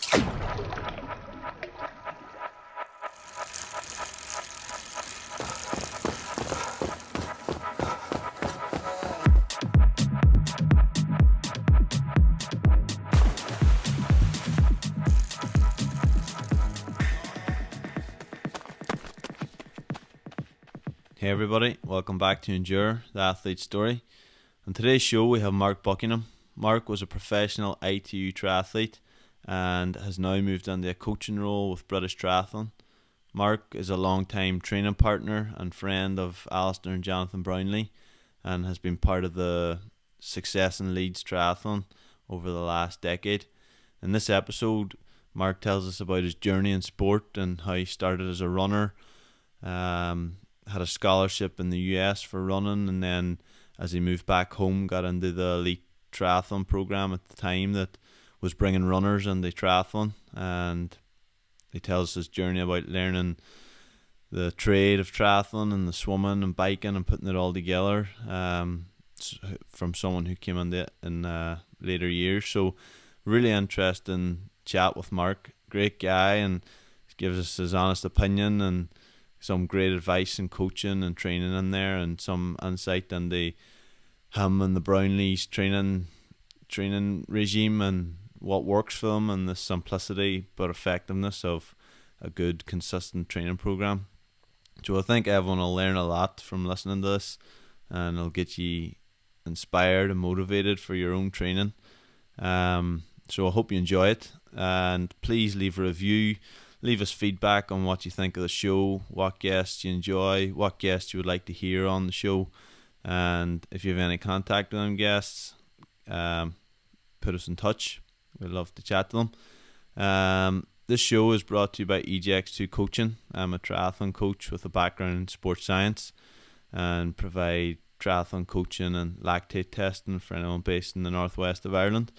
Hey everybody, welcome back to Endure, the Athlete Story. On today's show we have Mark Buckingham. Mark was a professional ITU Triathlete and has now moved into a coaching role with British Triathlon. Mark is a long-time training partner and friend of Alistair and Jonathan Brownlee and has been part of the success in Leeds Triathlon over the last decade. In this episode, Mark tells us about his journey in sport and how he started as a runner, had a scholarship in the US for running, and then as he moved back home got into the elite triathlon program at the time that was bringing runners into triathlon. And he tells his journey about learning the trade of triathlon and the swimming and biking and putting it all together, from someone who came into it in later years. So really interesting chat with Mark. Great guy, and gives us his honest opinion and some great advice and coaching and training in there, and some insight into him and the Brownlees training regime and what works for them, and the simplicity but effectiveness of a good consistent training program. So I think everyone will learn a lot from listening to this, and it'll get you inspired and motivated for your own training. So I hope you enjoy it, and please leave a review. Leave us feedback on what you think of the show, what guests you enjoy, what guests you would like to hear on the show, and if you have any contact with them guests, put us in touch. We'd love to chat to them. This show is brought to you by EJX2 Coaching. I'm a triathlon coach with a background in sports science and provide triathlon coaching and lactate testing for anyone based in the northwest of Ireland.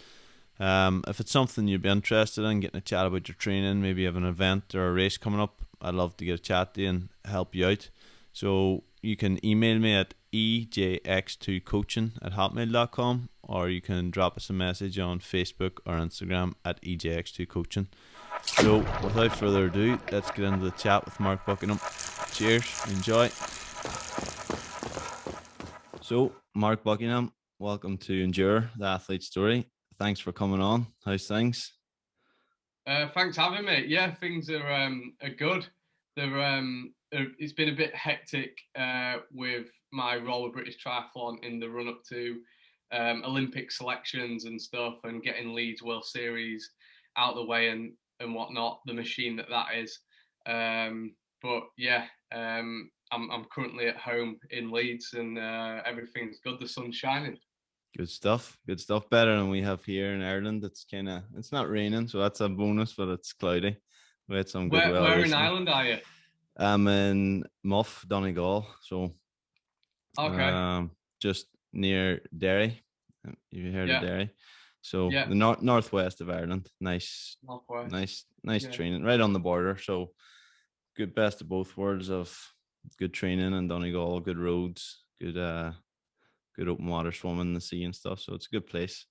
If it's something you'd be interested in, getting a chat about your training, maybe you have an event or a race coming up, I'd love to get a chat to you and help you out. So you can email me at ejx2coaching@hotmail.com, or you can drop us a message on Facebook or Instagram at ejx2coaching. So without further ado, let's get into the chat with Mark Buckingham. Cheers, enjoy. So Mark Buckingham, welcome to Endure, the Athlete Story. Thanks for coming on. How's things? Thanks for having me. Yeah, things are good. It's been a bit hectic with my role with British Triathlon in the run up to Olympic selections and stuff, and getting Leeds World Series out of the way and whatnot. The machine that is. But yeah, I'm currently at home in Leeds, and everything's good. The sun's shining. Good stuff. Better than we have here in Ireland. It's not raining, so that's a bonus, but it's cloudy. We had some good weather. Where in Ireland are you? I'm in Muff, Donegal, so okay. Just near Derry. You heard of Derry? So the northwest of Ireland. Nice training, right on the border. So good, best of both worlds of good training in Donegal, good roads, good open water, swimming in the sea and stuff. So it's a good place.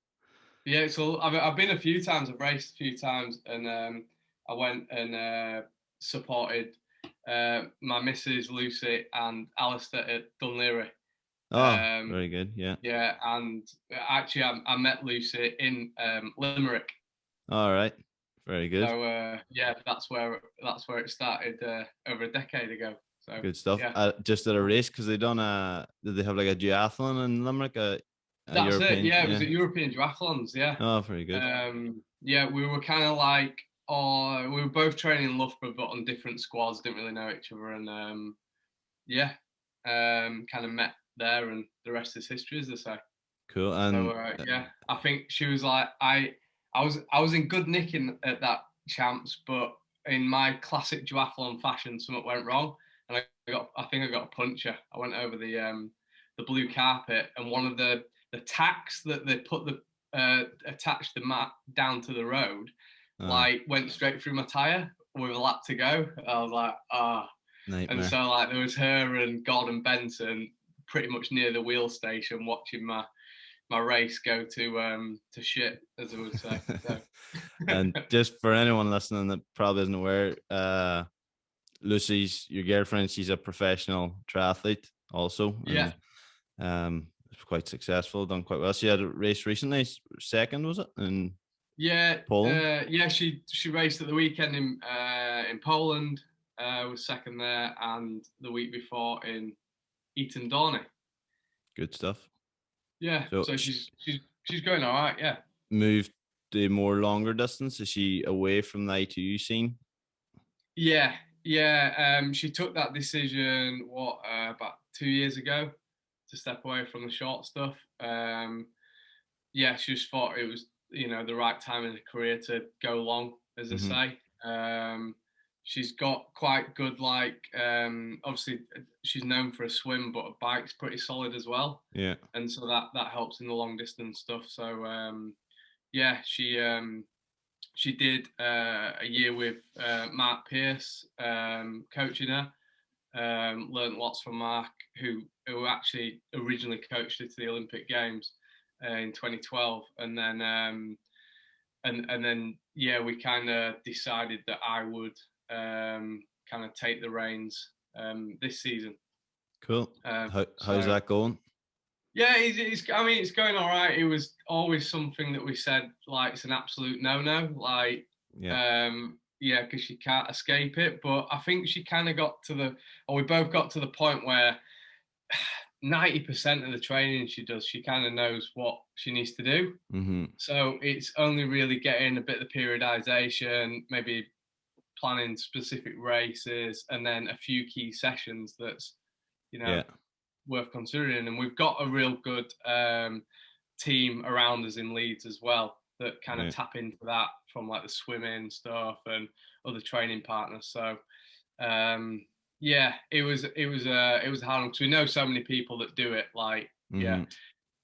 Yeah, so I've been a few times. I've raced a few times, and I went and supported my missus Lucy and Alistair at Dunleary. Oh, very good. Yeah. Yeah, and actually I met Lucy in Limerick. All right. Very good. So yeah, that's where it started over a decade ago. So good stuff. Yeah. Just at a race, because did they have like a duathlon in Limerick? That's European, it. Yeah, it was at European duathlons. Yeah. Oh, very good. Yeah, we were kind of like, we were both training in Loughborough, but on different squads. Didn't really know each other, and kind of met there, and the rest is history, as they say. Cool. And so yeah, I think she was like, I was in good nick at that champs, but in my classic duathlon fashion, something went wrong, and I think I got a puncture. I went over the blue carpet, and one of the tacks that they put attached the mat down to the road, like went straight through my tire with a lap to go. I was like, Nightmare. And so like there was her and God and Benson pretty much near the wheel station watching my my race go to shit, as I would say. So. And just for anyone listening that probably isn't aware, Lucy's your girlfriend. She's a professional triathlete also, Yeah. and quite successful, done quite well. She had a race recently, second was it in Poland? Yeah. She raced at the weekend in Poland, was second there, and the week before in Eton Dorney. Good stuff. Yeah, so she's going all right. Yeah. Moved to more longer distance. Is she away from the ITU scene? Yeah. She took that decision about 2 years ago to step away from the short stuff. Yeah, she just thought it was the right time in her career to go long, as I say. She's got quite good, obviously she's known for a swim, but her bike's pretty solid as well. Yeah. And so that helps in the long distance stuff. So yeah, she did a year with Mark Pierce coaching her. Learned lots from Mark, who actually originally coached her to the Olympic Games in 2012, and then yeah, we kind of decided that I would kind of take the reins this season. Cool. How's that going? Yeah, I mean, it's going all right. It was always something that we said, like, it's an absolute no-no, like, yeah, because she can't escape it. But I think she kind of we both got to the point where 90% of the training she does, she kind of knows what she needs to do. So it's only really getting a bit of periodization, maybe planning specific races, and then a few key sessions that's, worth considering. And we've got a real good team around us in Leeds as well that kind of tap into that from like the swimming stuff and other training partners. So yeah, it was hard because we know so many people that do it. Like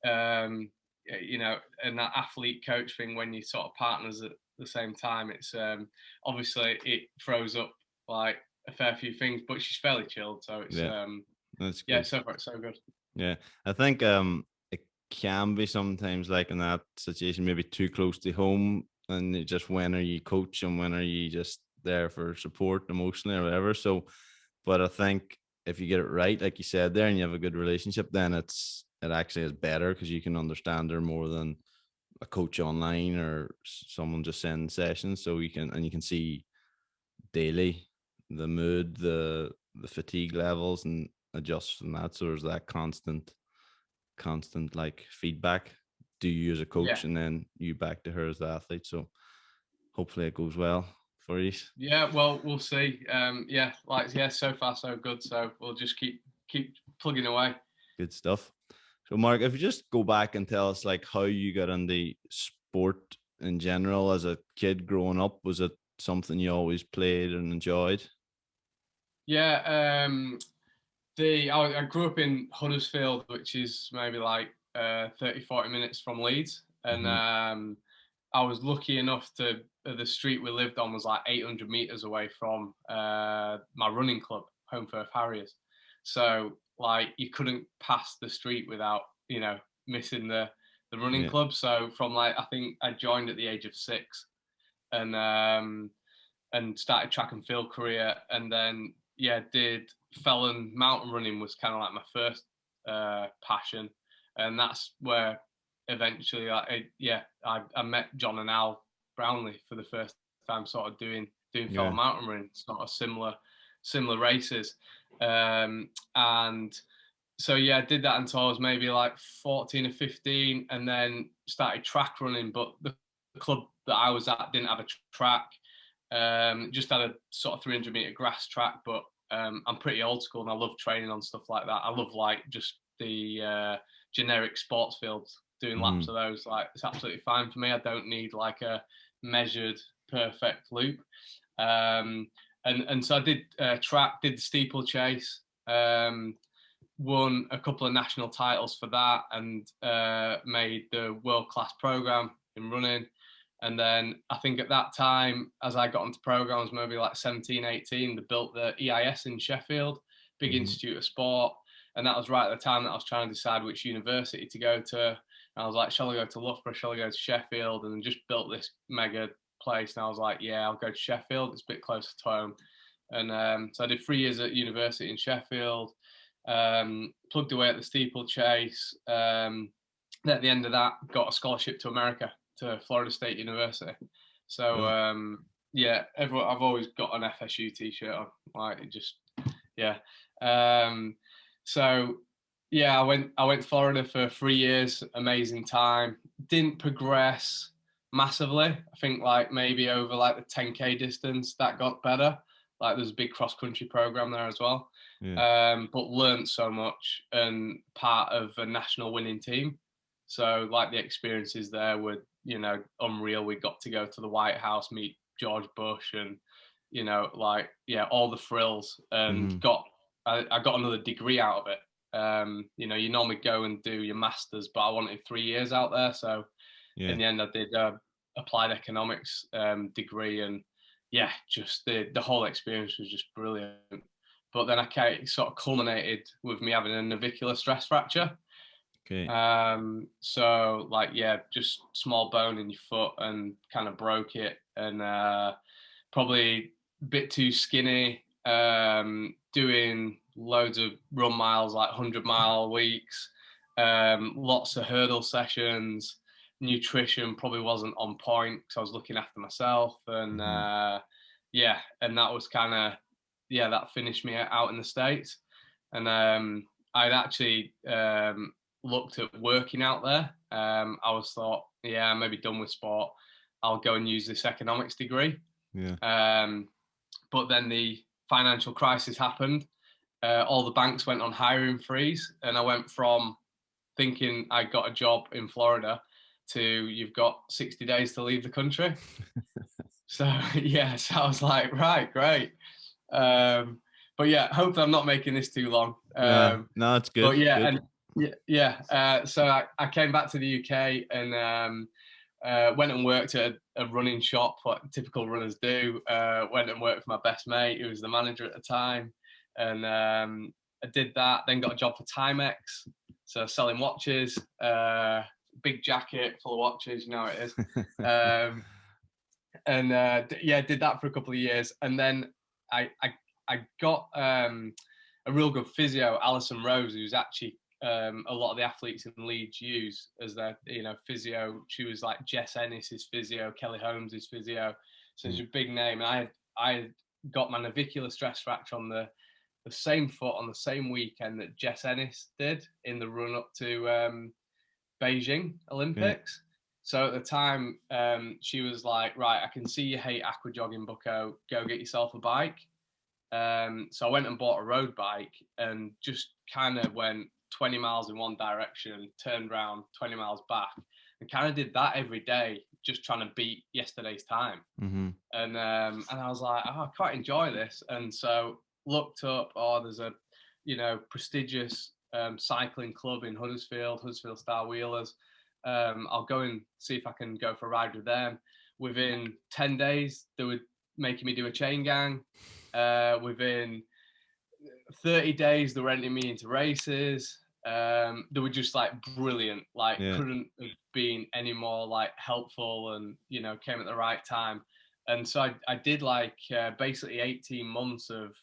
and that athlete coach thing, when you sort of partners at the same time, it's obviously it throws up like a fair few things, but she's fairly chilled, so it's that's good. Yeah, so far it's so good. Yeah, I think it can be sometimes like in that situation, maybe too close to home, and just when are you coach and when are you just there for support emotionally or whatever. So, but I think if you get it right, like you said there, and you have a good relationship, then it actually is better because you can understand her more than a coach online or someone just sending sessions. So you can see daily the mood, the fatigue levels, and adjust from that. So there's that constant like feedback. Do you as a coach, and then you back to her as the athlete. So hopefully it goes well for you. Yeah, well, we'll see. So far so good. So we'll just keep plugging away. Good stuff. So Mark, if you just go back and tell us like how you got into sport in general as a kid growing up, was it something you always played and enjoyed? Yeah, I grew up in Huddersfield, which is maybe like 30-40 minutes from Leeds, and I was lucky enough to the street we lived on was like 800 meters away from my running club, Home Firth Harriers. So like you couldn't pass the street without missing the running club. So from like, I think I joined at the age of 6, and started track and field career, and then did Felon mountain running was kind of like my first passion, and that's where eventually I met John and Al Brownlee for the first time, sort of doing Felon mountain running, sort of similar races, and so I did that until I was maybe like 14 or 15, and then started track running. But the club that I was at didn't have a track, just had a sort of 300 meter grass track. But I'm pretty old school, and I love training on stuff like that. I love like just the generic sports fields, doing laps of those. Like it's absolutely fine for me. I don't need like a measured perfect loop. And so I did track, did the steeplechase. Won a couple of national titles for that, and made the world-class program in running. And then I think at that time, as I got into programs, maybe like 17, 18, they built the EIS in Sheffield, big institute of sport. And that was right at the time that I was trying to decide which university to go to. And I was like, shall I go to Loughborough? Shall I go to Sheffield? And just built this mega place. And I was like, yeah, I'll go to Sheffield. It's a bit closer to home. And so I did 3 years at university in Sheffield, plugged away at the steeplechase. At the end of that, got a scholarship to America, to Florida State University. So I've always got an FSU t-shirt on, like it just, yeah. I went to Florida for 3 years, amazing time. Didn't progress massively. I think like maybe over like the 10K distance that got better. Like there's a big cross country program there as well. But learned so much and part of a national winning team. So like the experiences there were, unreal. We got to go to the White House, meet George Bush, and all the frills, and I got another degree out of it. You normally go and do your masters, but I wanted 3 years out there. So in the end, I did applied economics degree, and just the whole experience was just brilliant. But then it sort of culminated with me having a navicular stress fracture. Okay. Just small bone in your foot, and kind of broke it, and probably a bit too skinny, doing loads of run miles, like 100-mile weeks, lots of hurdle sessions. Nutrition probably wasn't on point because I was looking after myself, and and that was kind of that finished me out in the States. And I'd actually looked at working out there. I was thought, I'm maybe done with sport. I'll go and use this economics degree. But then the financial crisis happened. All the banks went on hiring freeze, and I went from thinking I got a job in Florida to you've got 60 days to leave the country. So I was like, right, great. But hopefully I'm not making this too long. No, it's good. Good. So I came back to the UK and went and worked at a running shop, what typical runners do. Went and worked for my best mate, who was the manager at the time. And I did that, then got a job for Timex. So selling watches, big jacket full of watches, you know how it is. Did that for a couple of years. And then I got a real good physio, Alison Rose, who's actually a lot of the athletes in Leeds use as their physio. She was like Jess Ennis's physio, Kelly Holmes's physio. So it's a big name. And I got my navicular stress fracture on the same foot on the same weekend that Jess Ennis did in the run up to Beijing Olympics. So at the time, she was like, right, I can see you hate aqua jogging, bucko. Go get yourself a bike. So I went and bought a road bike and just kind of went 20 miles in one direction, turned around 20 miles back, and kind of did that every day, just trying to beat yesterday's time. And I was like, I quite enjoy this. And so looked up, there's a, prestigious cycling club in Huddersfield Star Wheelers. I'll go and see if I can go for a ride with them. Within 10 days, they were making me do a chain gang. Within 30 days, they were renting me into races. They were just like brilliant, couldn't have been any more like helpful, and came at the right time. And so I did basically 18 months of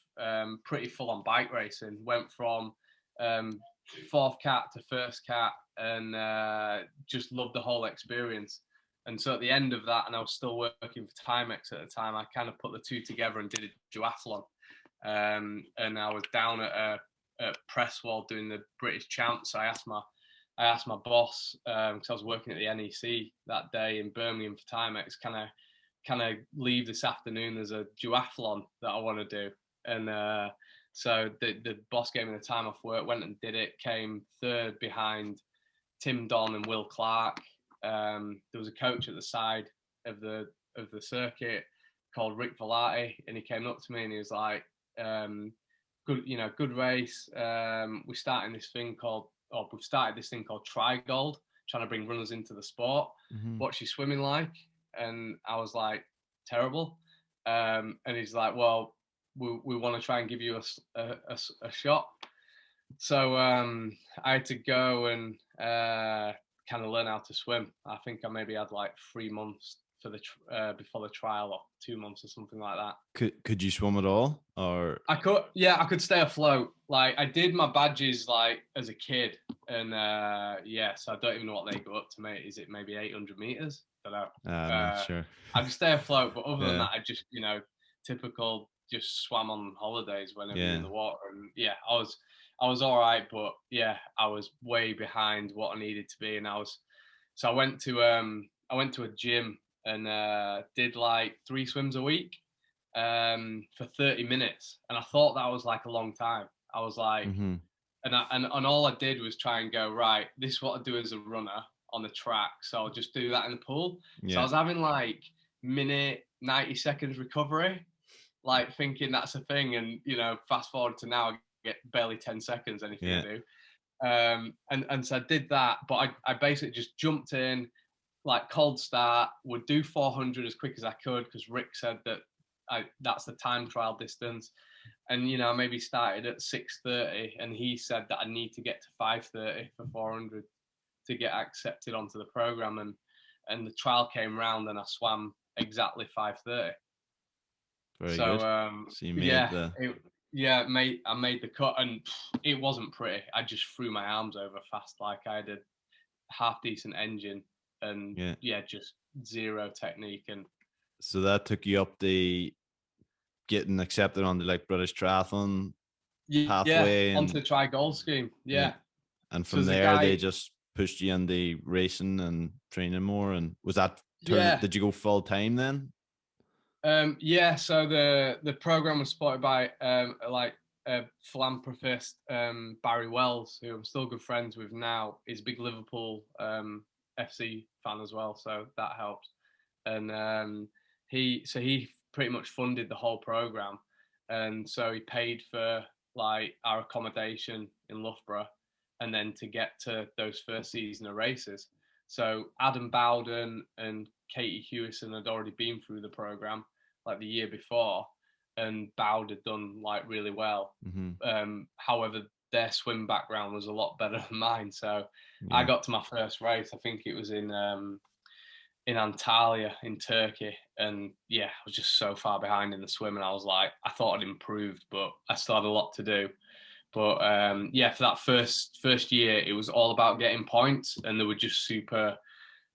pretty full on bike racing. Went from fourth cat to first cat, and just loved the whole experience. And so at the end of that, and I was still working for Timex at the time, I kind of put the two together and did a duathlon. And I was down at Presswell doing the British Champs. So I asked my boss, because I was working at the NEC that day in Birmingham for Timex, can I leave this afternoon? There's a duathlon that I want to do. And so the boss gave me the time off work, went and did it, came third behind Tim Don and Will Clark. There was a coach at the side of the circuit called Rick Velati, and he came up to me and he was like, good race. We've started this thing called Tri-Gold, trying to bring runners into the sport. What's your swimming like? And I was like, terrible. And he's like, well, we want to try and give you a shot. So I had to go and kind of learn how to swim. I think I maybe had like 3 months for the before the trial, or 2 months or something like that. Could you swim at all, or? I could stay afloat. Like I did my badges like as a kid, and so I don't even know what they go up to, mate. Is it maybe 800 meters? I don't know. I'm not sure. I could stay afloat, but other than Yeah. that, I just typical just swam on holidays whenever you're in Yeah. the water, and I was all right, but yeah, I was way behind what I needed to be, and I went to a gym and did like 3 swims a week for 30 minutes, and I thought that was like a long time. I was like, Mm-hmm. and all I did was try and go, right, this is what I do as a runner on the track, so I'll just do that in the pool. So I Yeah. was having like minute 90 seconds recovery, like thinking that's a thing, and fast forward to now, I get barely 10 seconds anything Yeah. I do. And so I did that, but I basically just jumped in, like cold start, would do 400 as quick as I could because Rick said that that's the time trial distance, and I maybe started at 6:30, and he said that I need to get to 5:30 for 400 to get accepted onto the program, and the trial came round and I swam exactly 5:30. Very So good. So you made the. I made the cut, and it wasn't pretty. I just threw my arms over fast, like I had a half decent engine, and just zero technique. And So that took you up the getting accepted on the like British Triathlon pathway, onto and the try goal scheme. yeah, Yeah. and So from there's a there they guy. just pushed you in the racing and training more. And was that turn? Yeah. Did you go full time then? So the program was supported by a philanthropist, Barry Wells, who I'm still good friends with now. He's a big Liverpool FC fan as well, so that helps. And he pretty much funded the whole program, and so he paid for like our accommodation in Loughborough, and then to get to those first season of races. So Adam Bowden and Katie Hewison had already been through the program like the year before, and Bowd had done like really well. Mm-hmm. However, their swim background was a lot better than mine, so I Yeah. got to my first race. I think it was in Antalya in Turkey, and I was just so far behind in the swim, and I was like, I thought I'd improved, but I still had a lot to do. But for that first year, it was all about getting points, and they were just super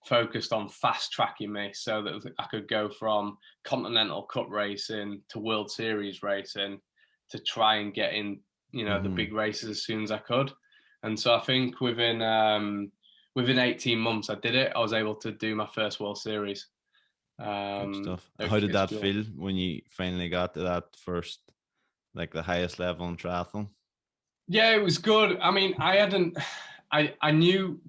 focused on fast tracking me so that I could go from Continental Cup racing to World Series racing to try and get in, the big races as soon as I could. And so I think within 18 months I did it. I was able to do my first World Series. Good stuff. How did that feel when you finally got to that first, like the highest level in triathlon? Yeah, it was good. I mean, I knew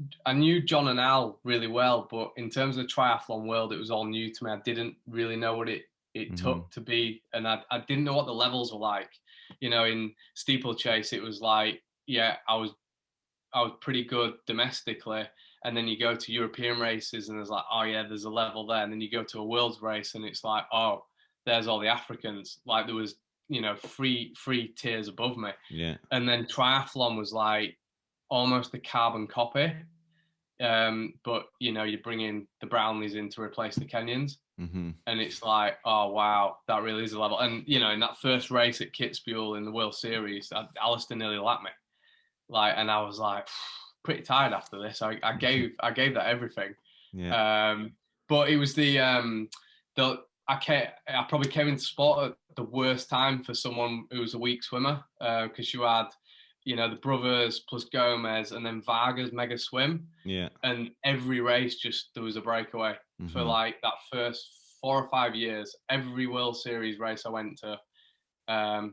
John and Al really well, but in terms of the triathlon world, it was all new to me. I didn't really know what it took to be, and I didn't know what the levels were like. In steeplechase, it was like, I was pretty good domestically, and then you go to European races, and there's like, oh yeah, there's a level there, and then you go to a world's race, and it's like, oh, there's all the Africans. Like there was, three tiers above me. Yeah. And then triathlon was like almost a carbon copy. But you bring in the Brownlees in to replace the Kenyans. Mm-hmm. And it's like, oh wow, that really is a level. And in that first race at Kitzbühel in the World Series, Alistair nearly lapped me. And I was like pretty tired after this. I gave that everything. Yeah. But it was I probably came into sport at the worst time for someone who was a weak swimmer, because you had the brothers plus Gomez and then Varga's mega swim. Yeah. And every race just there was a breakaway. For like that first 4 or 5 years. Every World Series race I went to,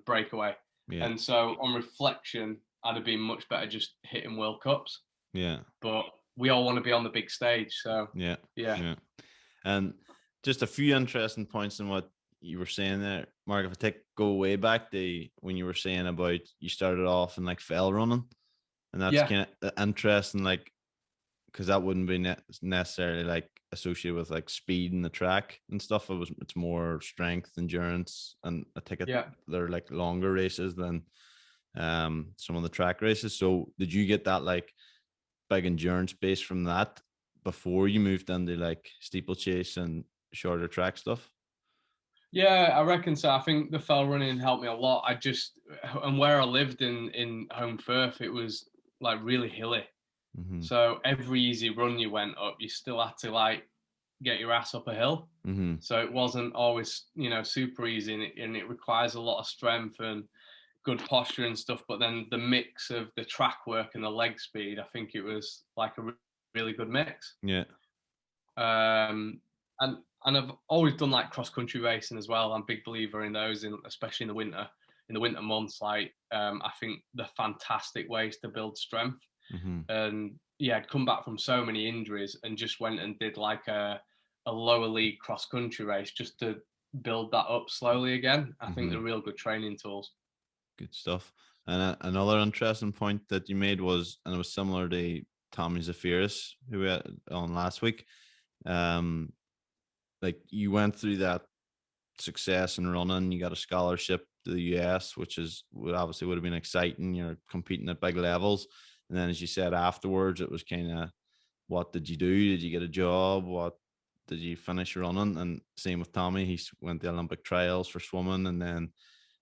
breakaway. Yeah. And so on reflection, I'd have been much better just hitting World Cups. Yeah. But we all want to be on the big stage, so yeah. Yeah. And just a few interesting points in what you were saying there, Mark. If I go way back to when you were saying about you started off in like fell running, and that's kind of interesting, like because that wouldn't be necessarily like associated with like speed in the track and stuff. It's more strength, endurance, and I think they're like longer races than some of the track races. So did you get that like big endurance base from that before you moved into like steeplechase and shorter track stuff? Yeah, I reckon so. I think the fell running helped me a lot. And where I lived in Home Firth, it was like really hilly. Mm-hmm. So every easy run you went up, you still had to like get your ass up a hill. Mm-hmm. So it wasn't always, super easy, and it requires a lot of strength and good posture and stuff. But then the mix of the track work and the leg speed, I think it was like a really good mix. Yeah. And I've always done like cross country racing as well. I'm a big believer in those, especially in the winter. In the winter months, I think they're fantastic ways to build strength. Mm-hmm. And yeah, I'd come back from so many injuries and just went and did like a lower league cross country race just to build that up slowly again. I think Mm-hmm. they're real good training tools. Good stuff. And another interesting point that you made was, and it was similar to Tommy Zafiris, who we had on last week. Like you went through that success in running, you got a scholarship to the US, which would have been exciting. You're competing at big levels, and then as you said afterwards, it was kind of, what did you do? Did you get a job? What did you finish running? And same with Tommy, he went the Olympic trials for swimming, and then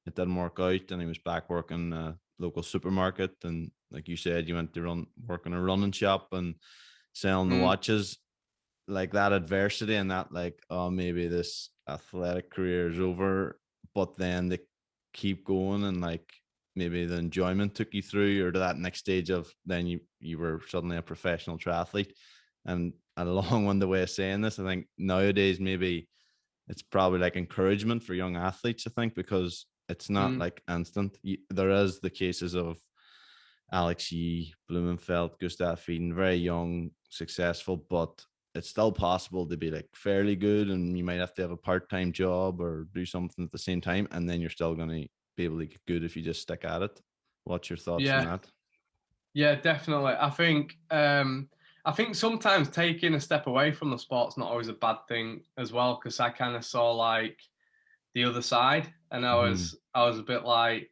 it didn't work out, and he was back working a local supermarket. And like you said, you went to work in a running shop and selling the watches. Like that adversity and that, like, oh, maybe this athletic career is over, but then they keep going, and like maybe the enjoyment took you through or to that next stage of then you were suddenly a professional triathlete. And a long-winded way of saying this, I think nowadays maybe it's probably like encouragement for young athletes, I think, because it's not like instant. There is the cases of Alex Yee, Blumenfeld, Gustav Fieden, very young, successful, but it's still possible to be like fairly good, and you might have to have a part-time job or do something at the same time, and then you're still going to be able to get good if you just stick at it. What's your thoughts on Yeah, that? yeah, definitely. I think sometimes taking a step away from the sport's not always a bad thing as well, because I kind of saw like the other side, and I was a bit like,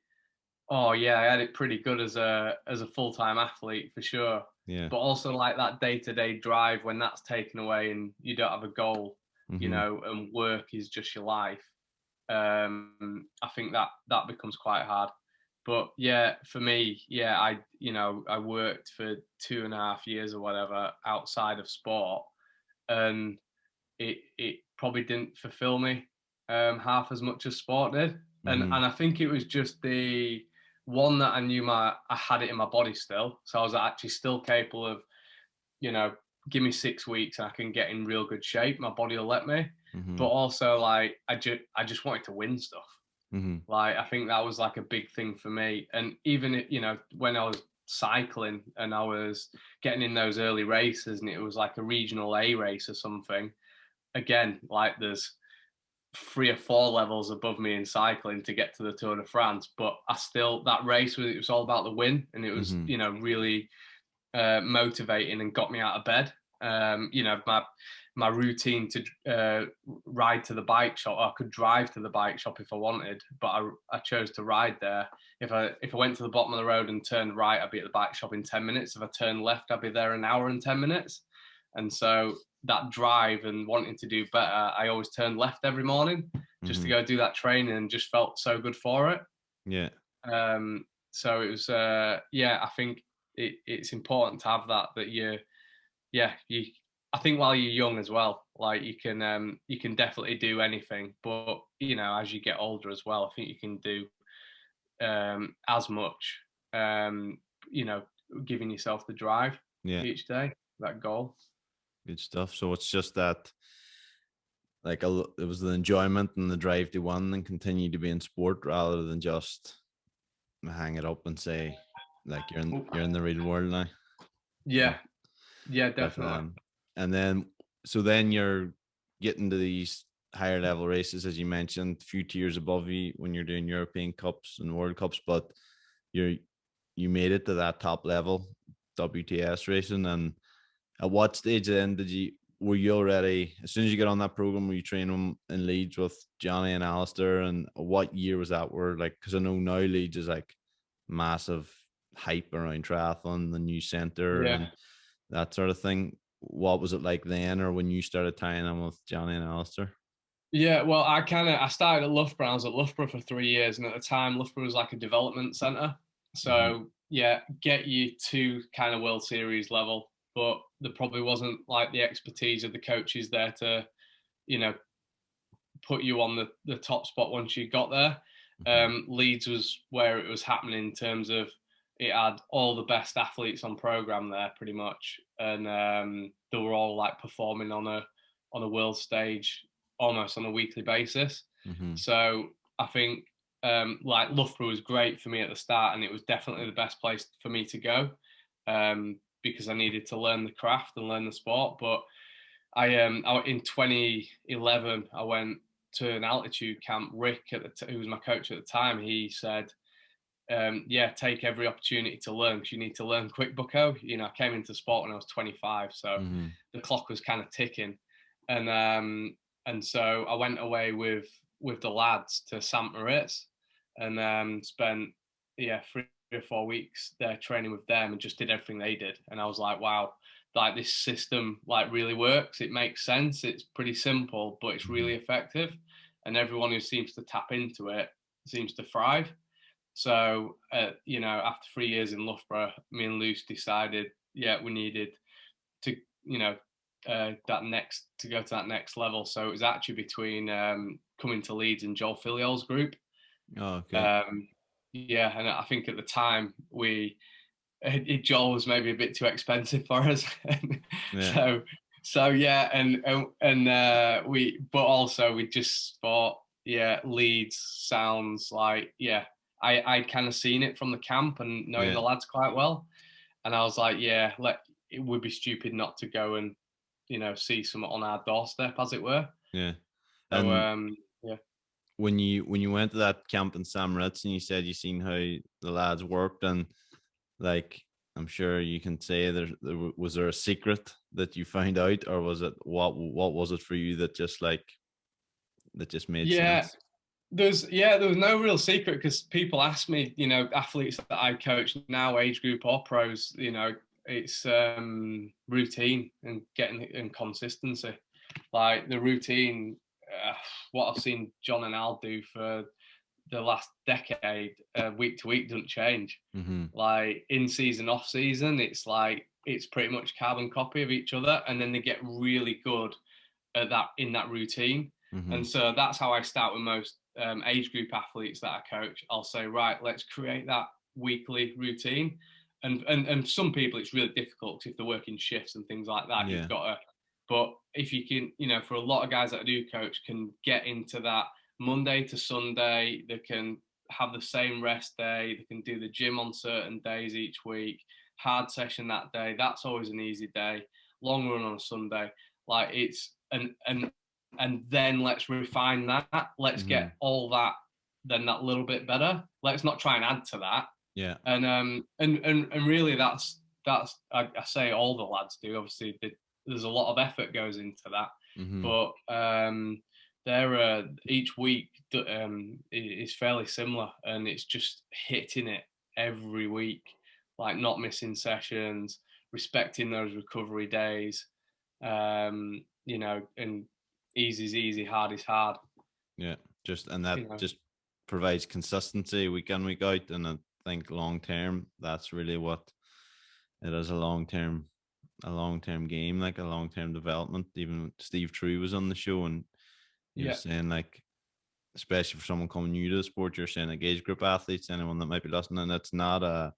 oh yeah, I had it pretty good as a full-time athlete for sure. Yeah. But also like that day-to-day drive, when that's taken away and you don't have a goal, and work is just your life. I think that becomes quite hard. But yeah, for me, yeah, I worked for 2.5 years or whatever outside of sport, and it probably didn't fulfill me half as much as sport did. And I think it was just the one that I knew I had it in my body still, so I was actually still capable of, give me 6 weeks and I can get in real good shape. My body will let me. But also like I just wanted to win stuff. Like I think that was like a big thing for me. And even when I was cycling and I was getting in those early races and it was like a regional A race or something, again, like there's 3 or 4 levels above me in cycling to get to the Tour de France, but that race it was all about the win, and it was really motivating and got me out of bed. My routine to ride to the bike shop, I could drive to the bike shop if I wanted, but I chose to ride there. If I went to the bottom of the road and turned right, I'd be at the bike shop in 10 minutes. If I turned left, I'd be there an hour and 10 minutes. And so that drive and wanting to do better, I always turned left every morning just to go do that training, and just felt so good for it. Yeah. So it was, I think it's important to have that I think while you're young as well, like you can definitely do anything, but as you get older as well, I think you can do as much, giving yourself the drive each day, that goal. Good stuff. So it's just that, like, it was the enjoyment and the drive to win and continue to be in sport, rather than just hang it up and say, like, you're in the real world now. Yeah, definitely. And then you're getting to these higher level races, as you mentioned, a few tiers above you when you're doing European Cups and World Cups, but you made it to that top level WTS racing. And at what stage then were you already, as soon as you get on that program, were you training in Leeds with Johnny and Alistair? And what year was that? Because I know now Leeds is like massive hype around triathlon, the new centre. Yeah. And that sort of thing. What was it like then, or when you started tying in with Johnny and Alistair? Yeah, well, I started at Luff Browns at Loughborough for 3 years, and at the time, Loughborough was like a development centre. Mm-hmm. So yeah, get you to kind of World Series level, but there probably wasn't like the expertise of the coaches there to, you know, put you on the top spot once you got there. Mm-hmm. Leeds was where it was happening in terms of it had all the best athletes on program there pretty much, and they were all like performing on a world stage almost on a weekly basis. Mm-hmm. So I think like Loughborough was great for me at the start, and it was definitely the best place for me to go because I needed to learn the craft and learn the sport. But I in 2011 I went to an altitude camp. Rick, who was my coach at the time, he said, "Yeah, take every opportunity to learn because you need to learn quick, Bucko." You know, I came into sport when I was 25, so Mm-hmm. the clock was kind of ticking, and so I went away with the lads to St. Moritz and spent 3 or 4 weeks there training with them and just did everything they did. And I was like, wow, like this system like really works. It makes sense. It's pretty simple, but it's Mm-hmm. really effective. And everyone who seems to tap into it seems to thrive. So, after 3 years in Loughborough, me and Luce decided, we needed to, to go to that next level. So it was actually between coming to Leeds and Joel Filiol's group. Oh, okay. Um, and I think at the time Joel was maybe a bit too expensive for us. Yeah. so but also we just thought, Leeds sounds like, I'd kind of seen it from the camp and knowing Yeah. the lads quite well, and I was like, it would be stupid not to go and see some on our doorstep, as it were. Yeah. So And when you went to that camp in Sam Ritz and you said you seen how the lads worked, and like I'm sure you can say was there a secret that you found out, or was it what was it for you that just made yeah, sense? there was no real secret because people ask me, athletes that I coach now, age group or pros, it's routine and getting and consistency. Like the routine, what I've seen John and Al do for the last decade, week to week, doesn't change. Mm-hmm. Like in season, off season, it's pretty much carbon copy of each other, and then they get really good at that in that routine. Mm-hmm. And so that's how I start with most age group athletes that I coach. I'll say, right, let's create that weekly routine. And some people it's really difficult if they're working shifts and things like that. Yeah. You've got to, but if you can, for a lot of guys that I do coach, can get into that Monday to Sunday, they can have the same rest day. They can do the gym on certain days each week. Hard session that day. That's always an easy day. Long run on a Sunday. Like it's and then let's refine that. Let's Mm-hmm. get all that then that little bit better. Let's not try and add to that. Yeah. And really I say all the lads do. Obviously, there's a lot of effort goes into that, Mm-hmm. but they're each week is fairly similar, and it's just hitting it every week, like not missing sessions, respecting those recovery days, and easy is easy, hard is hard. Yeah. And that just provides consistency week in, week out, and I think long term that's really what it is, a long term game, like a long term development. Even Steve True was on the show, and he was saying, like, especially for someone coming new to the sport, you're saying like age group athletes, anyone that might be listening, it's not a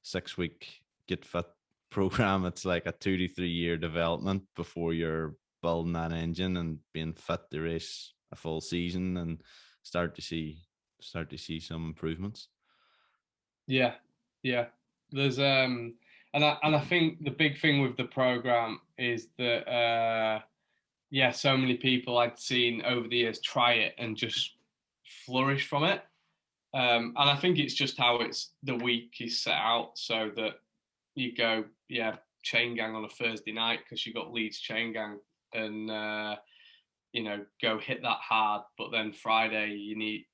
6 week get fit program. It's like a 2 to 3 year development before you're building that engine and being fit to race a full season and start to see some improvements. Yeah, yeah. There's and I think the big thing with the program is that so many people I'd seen over the years try it and just flourish from it. And I think it's just how it's the week is set out so that you go, chain gang on a Thursday night because you got Leeds chain gang and go hit that hard, but then Friday you need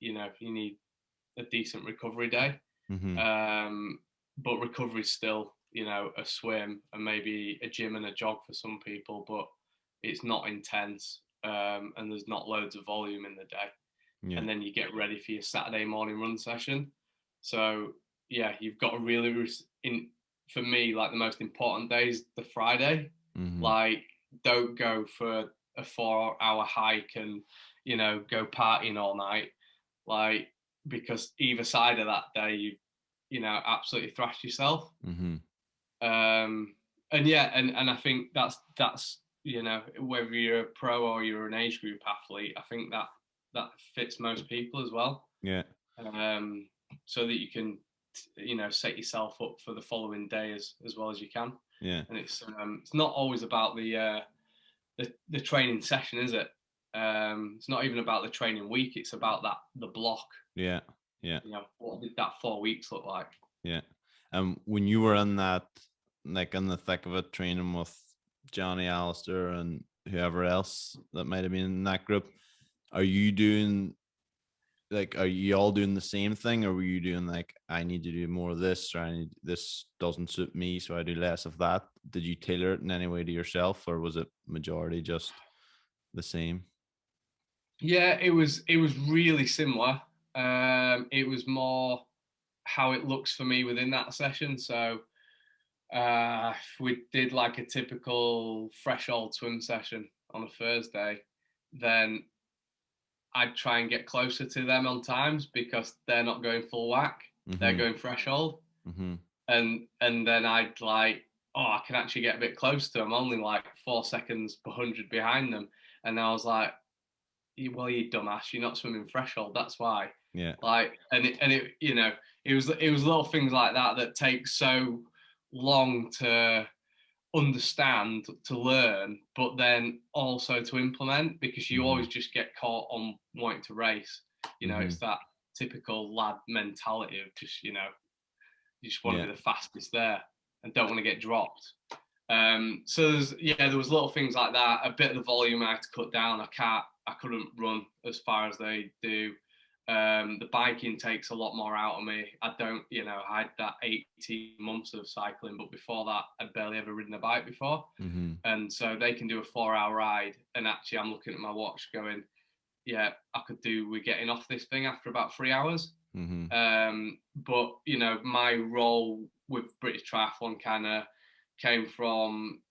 a decent recovery day. Mm-hmm. But recovery is still a swim and maybe a gym and a jog for some people, but it's not intense, and there's not loads of volume in the day. Yeah. And then you get ready for your Saturday morning run session. So yeah, you've got to really for me, like the most important day is the Friday. Mm-hmm. Like, don't go for a 4-hour hike and go partying all night, like, because either side of that day absolutely thrashed yourself. Mm-hmm. And yeah, and I think that's whether you're a pro or you're an age group athlete, I think that fits most people as well. Yeah. So that you can set yourself up for the following day as well as you can. Yeah. And it's not always about the training session, is it? It's not even about the training week. It's about the block. Yeah. Yeah. What did that 4 weeks look like? Yeah. When you were in that, like in the thick of it, training with Johnny, Alistair, and whoever else that might have been in that group, are you all doing the same thing, or were you doing like, I need to do more of this, or this doesn't suit me, so I do less of that? Did you tailor it in any way to yourself, or was it majority just the same? Yeah, it was really similar. It was more how it looks for me within that session. So if we did like a typical threshold swim session on a Thursday, then I'd try and get closer to them on times because they're not going full whack. Mm-hmm. They're going threshold. Mm-hmm. And then I'd like, I can actually get a bit close to them. I'm only like 4 seconds per 100 behind them. And I was like, well, you dumbass, you're not swimming threshold. That's why. Yeah. Like, and it was little things like that take so long to understand, to learn, but then also to implement, because you always just get caught on wanting to race. It's that typical lad mentality of just, you just want to be the fastest there and don't want to get dropped. So there was little things like that. A bit of the volume I had to cut down. I couldn't run as far as they do. The biking takes a lot more out of me. I don't, I had that 18 months of cycling, but before that, I'd barely ever ridden a bike before. Mm-hmm. And so they can do a 4-hour ride. And actually, I'm looking at my watch going, yeah, we're getting off this thing after about 3 hours. Mm-hmm. But, my role with British Triathlon kind of came from,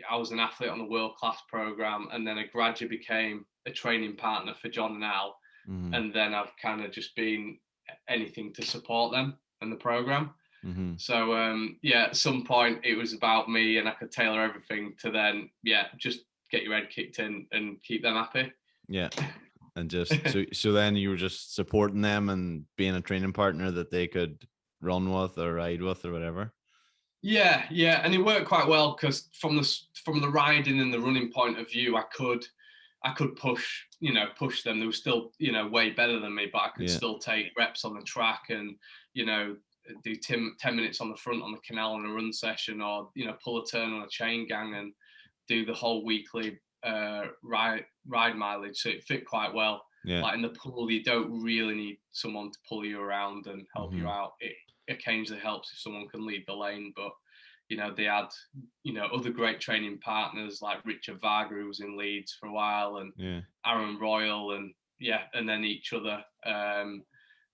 I was an athlete on the world class program, and then I gradually became a training partner for John and Al. Mm-hmm. And then I've kind of just been anything to support them and the program. Mm-hmm. So at some point it was about me, and I could tailor everything to then just get your head kicked in and keep them happy. Yeah. And just so then you were just supporting them and being a training partner that they could run with or ride with or whatever. Yeah, and it worked quite well because from the riding and the running point of view, I could push them. They were still, way better than me, but I could still take reps on the track and, do 10 minutes on the front on the canal on a run session, or, pull a turn on a chain gang and do the whole weekly ride mileage. So it fit quite well. Yeah. Like in the pool, you don't really need someone to pull you around and help you out. It occasionally helps if someone can lead the lane, but they had other great training partners like Richard Varga, who was in Leeds for a while, and Aaron Royal, and then each other.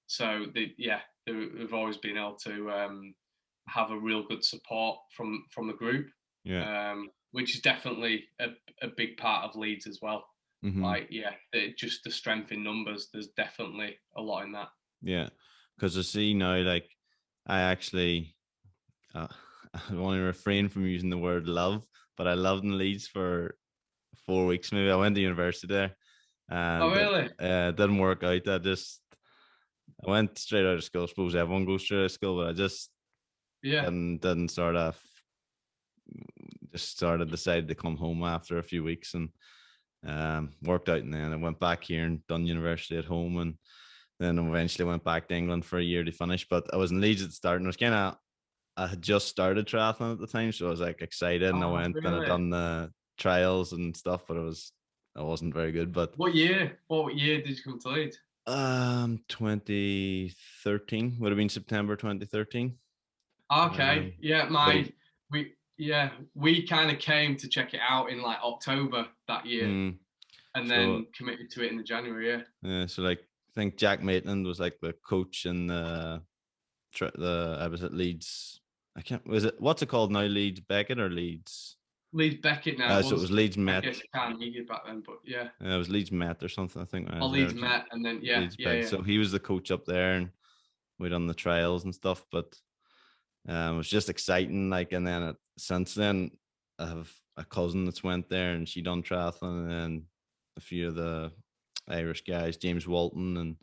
So they've always been able to have a real good support from the group, which is definitely a big part of Leeds as well. Mm-hmm. Like just the strength in numbers, there's definitely a lot in that. Yeah, because I see now, like, I actually I want to refrain from using the word love, but I lived in Leeds for 4 weeks maybe. I went to university there, and really? It didn't work out. I went straight out of school. I suppose everyone goes straight out of school, but I just didn't sort of decided to come home after a few weeks, and worked out, and then I went back here and done university at home, and then eventually went back to England for a year to finish. But I was in Leeds at the start, and I had just started triathlon at the time, so I was like excited, and I went and I done the trials and stuff, but I wasn't very good. But what year did you come to Leeds? 2013 would have been September 2013. Okay, we kind of came to check it out in like October that year, and So then committed to it in the January. yeah, so like I think Jack Maitland was like the coach in I was at Leeds. What's it called now? Leeds Beckett or Leeds? Leeds Beckett now. So it was Leeds I Met. guess you can't need it back then, but yeah. It was Leeds Met or something. I think when I Or was there. Leeds Met, and then Leeds Beckett. So he was the coach up there, and we done the trials and stuff. But it was just exciting. Like, and then since then, I have a cousin that's went there, and she done triathlon, and then a few of the Irish guys, James Walton and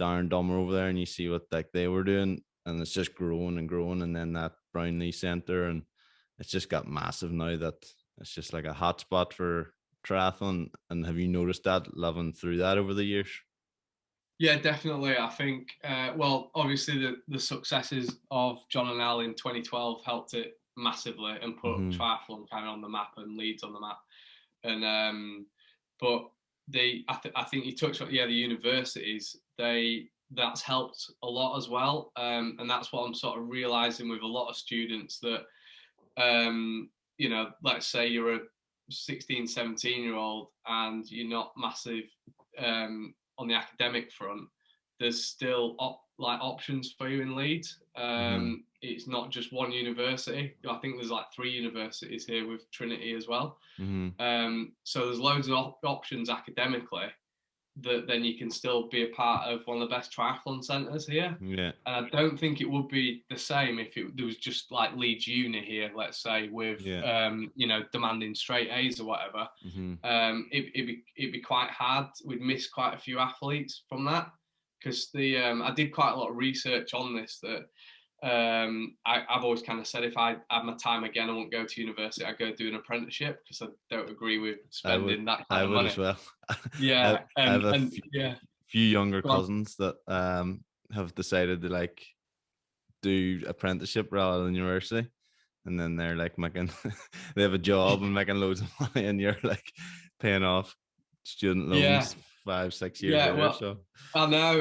Darren Dummer over there, and you see what like they were doing, and it's just growing and growing. And then that Brownlee Centre, and it's just got massive now that it's just like a hotspot for triathlon. And have you noticed that living through that over the years? Yeah, definitely. I think, well, obviously the successes of John and Al in 2012 helped it massively and put triathlon kind of on the map and Leeds on the map. And but I think you touched on the universities. That's helped a lot as well, and that's what I'm sort of realizing with a lot of students that let's say you're a 16, 17-year-old and you're not massive on the academic front, there's still options for you in Leeds. It's not just one university. I think there's like 3 universities here with Trinity as well. So there's loads of options academically that then you can still be a part of one of the best triathlon centres here. Yeah. And I don't think it would be the same if there was just like Leeds Uni here, let's say, with demanding straight A's or whatever. It'd be quite hard. We'd miss quite a few athletes from that, because I did quite a lot of research on this that I've always kind of said if I had my time again, I won't go to university. I'd go do an apprenticeship, because I don't agree with spending that kind of money. As well. Yeah, I have a few younger cousins that have decided to like do apprenticeship rather than university, and then they're like making they have a job and making loads of money, and you're like paying off student loans 5-6 years later. Well, so I know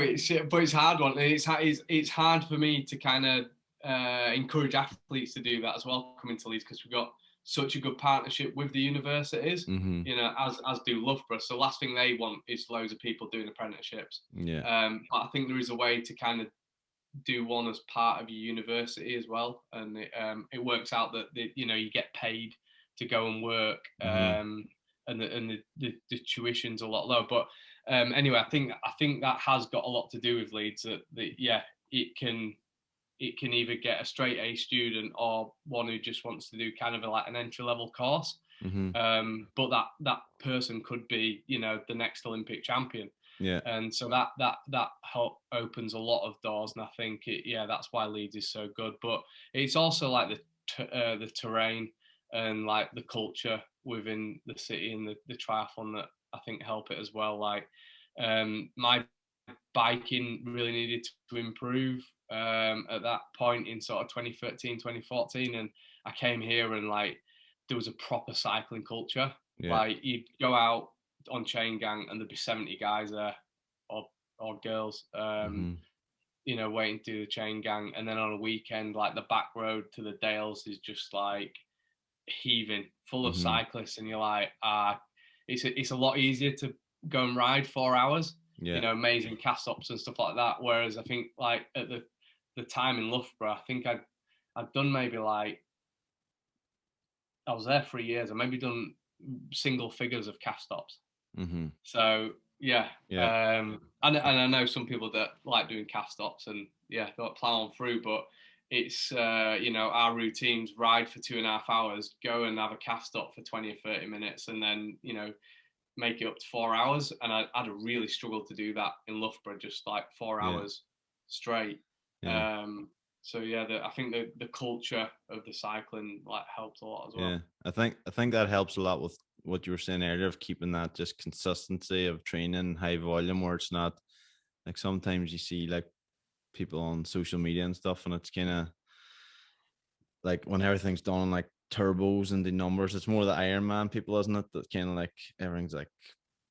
but it's hard one. It's hard for me to kind of encourage athletes to do that as well, coming to Leeds, because we've got such a good partnership with the universities, as do Luff Browns. So the last thing they want is loads of people doing apprenticeships. But I think there is a way to kind of do one as part of your university as well, and it works out that you get paid to go and work, and the tuition's a lot lower. But anyway, I think that has got a lot to do with Leeds. That it can either get a straight A student or one who just wants to do kind of like an entry level course. But that person could be the next Olympic champion. Yeah. And so that help opens a lot of doors, and I think that's why Leeds is so good. But it's also like the terrain and like the culture within the city and the triathlon that I think help it as well. Like my biking really needed to improve at that point in sort of 2013, 2014, and I came here and like there was a proper cycling culture. Like you'd go out on chain gang and there'd be 70 guys there or girls waiting to do the chain gang, and then on a weekend like the back road to the Dales is just like heaving full of cyclists, and you're like it's a lot easier to go and ride 4 hours, amazing cast stops and stuff like that, whereas I think like at the time in Loughborough, I think I'd done maybe like, I was there 3 years, I maybe done single figures of cast stops. So and I know some people that like doing cast stops and they'll plow on through, but it's our routines: ride for 2.5 hours, go and have a cast stop for 20 or 30 minutes, and then make it up to 4 hours. And I'd really struggled to do that in Loughborough, just like 4 hours straight. So I think the culture of the cycling like helped a lot as well. I think that helps a lot with what you were saying earlier of keeping that just consistency of training, high volume, where it's not like sometimes you see like people on social media and stuff, and it's kind of like when everything's done like turbos and the numbers, it's more the Ironman people, isn't it? That kind of like everything's like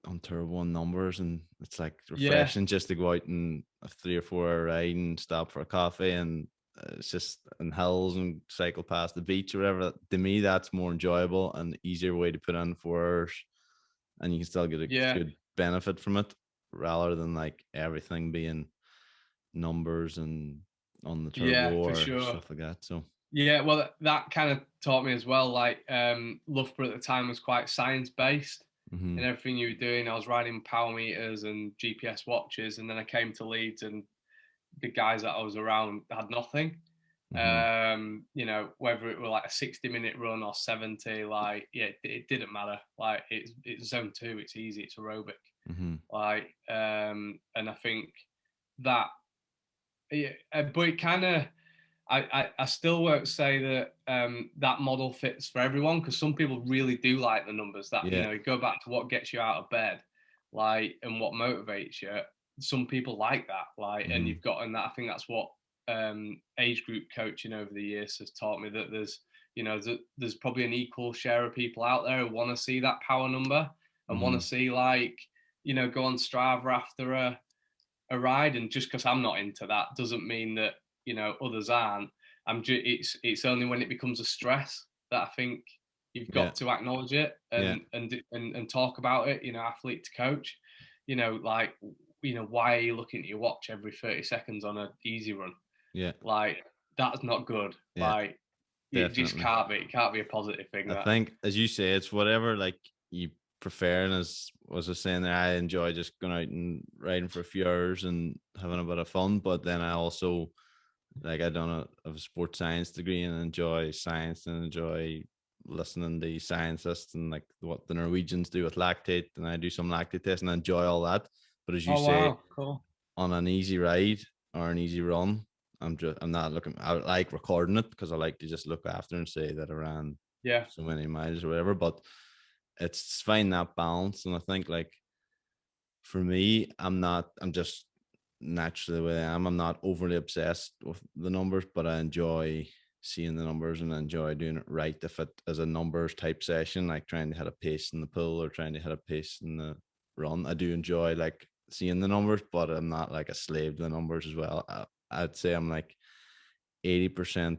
on turbo and numbers, and it's like refreshing just to go out and a 3 or 4 hour ride and stop for a coffee and it's just in hills and cycle past the beach or whatever. To me, that's more enjoyable and easier way to put in 4 hours, and you can still get a Yeah, good benefit from it, rather than like everything being numbers and on the turbo yeah, for or sure. stuff like that. So Yeah, well, that kind of taught me as well. Like, Loughborough at the time was quite science based, mm-hmm, and everything you were doing. I was riding power meters and GPS watches, and then I came to Leeds, and the guys that I was around had nothing. mm-hmm, You know, whether it were like a 60-minute run or 70, like, yeah, it didn't matter. Like, it's zone two, it's easy, it's aerobic. mm-hmm. Like, and I think that, yeah, but it kind of, I still won't say that that model fits for everyone, because some people really do like the numbers. That, Yeah. you go back to what gets you out of bed, like, and what motivates you. Some people like that, like, and Mm-hmm. you've got, and that, I think that's what age group coaching over the years has taught me, that there's probably an equal share of people out there who want to see that power number and want Mm-hmm. to see, like, go on Strava after a ride. And just because I'm not into that doesn't mean that others aren't. It's only when it becomes a stress that I think you've Yeah. got to acknowledge it Yeah. and talk about it. Athlete to coach. Like, why are you looking at your watch every 30 seconds on an easy run? Yeah. Like, that's not good. Yeah. Like, it just Definitely. can't be. It can't be a positive thing. I That. think, as you say, it's whatever like you prefer. And as was I saying there, I enjoy just going out and riding for a few hours and having a bit of fun. But then I also, like, I done a sports science degree and enjoy science and enjoy listening to scientists and like what the Norwegians do with lactate, and I do some lactate tests and I enjoy all that. But as you Oh say, wow, cool. on an easy ride or an easy run, I'm not looking. I like recording it because I like to just look after and say that I ran Yeah, so many miles or whatever. But it's finding that balance, and I think like for me, I'm just naturally the way I am. I'm not overly obsessed with the numbers, but I enjoy seeing the numbers and I enjoy doing it right. If it is a numbers type session, like trying to hit a pace in the pool or trying to hit a pace in the run, I do enjoy like seeing the numbers, but I'm not like a slave to the numbers as well. I'd say I'm like 80%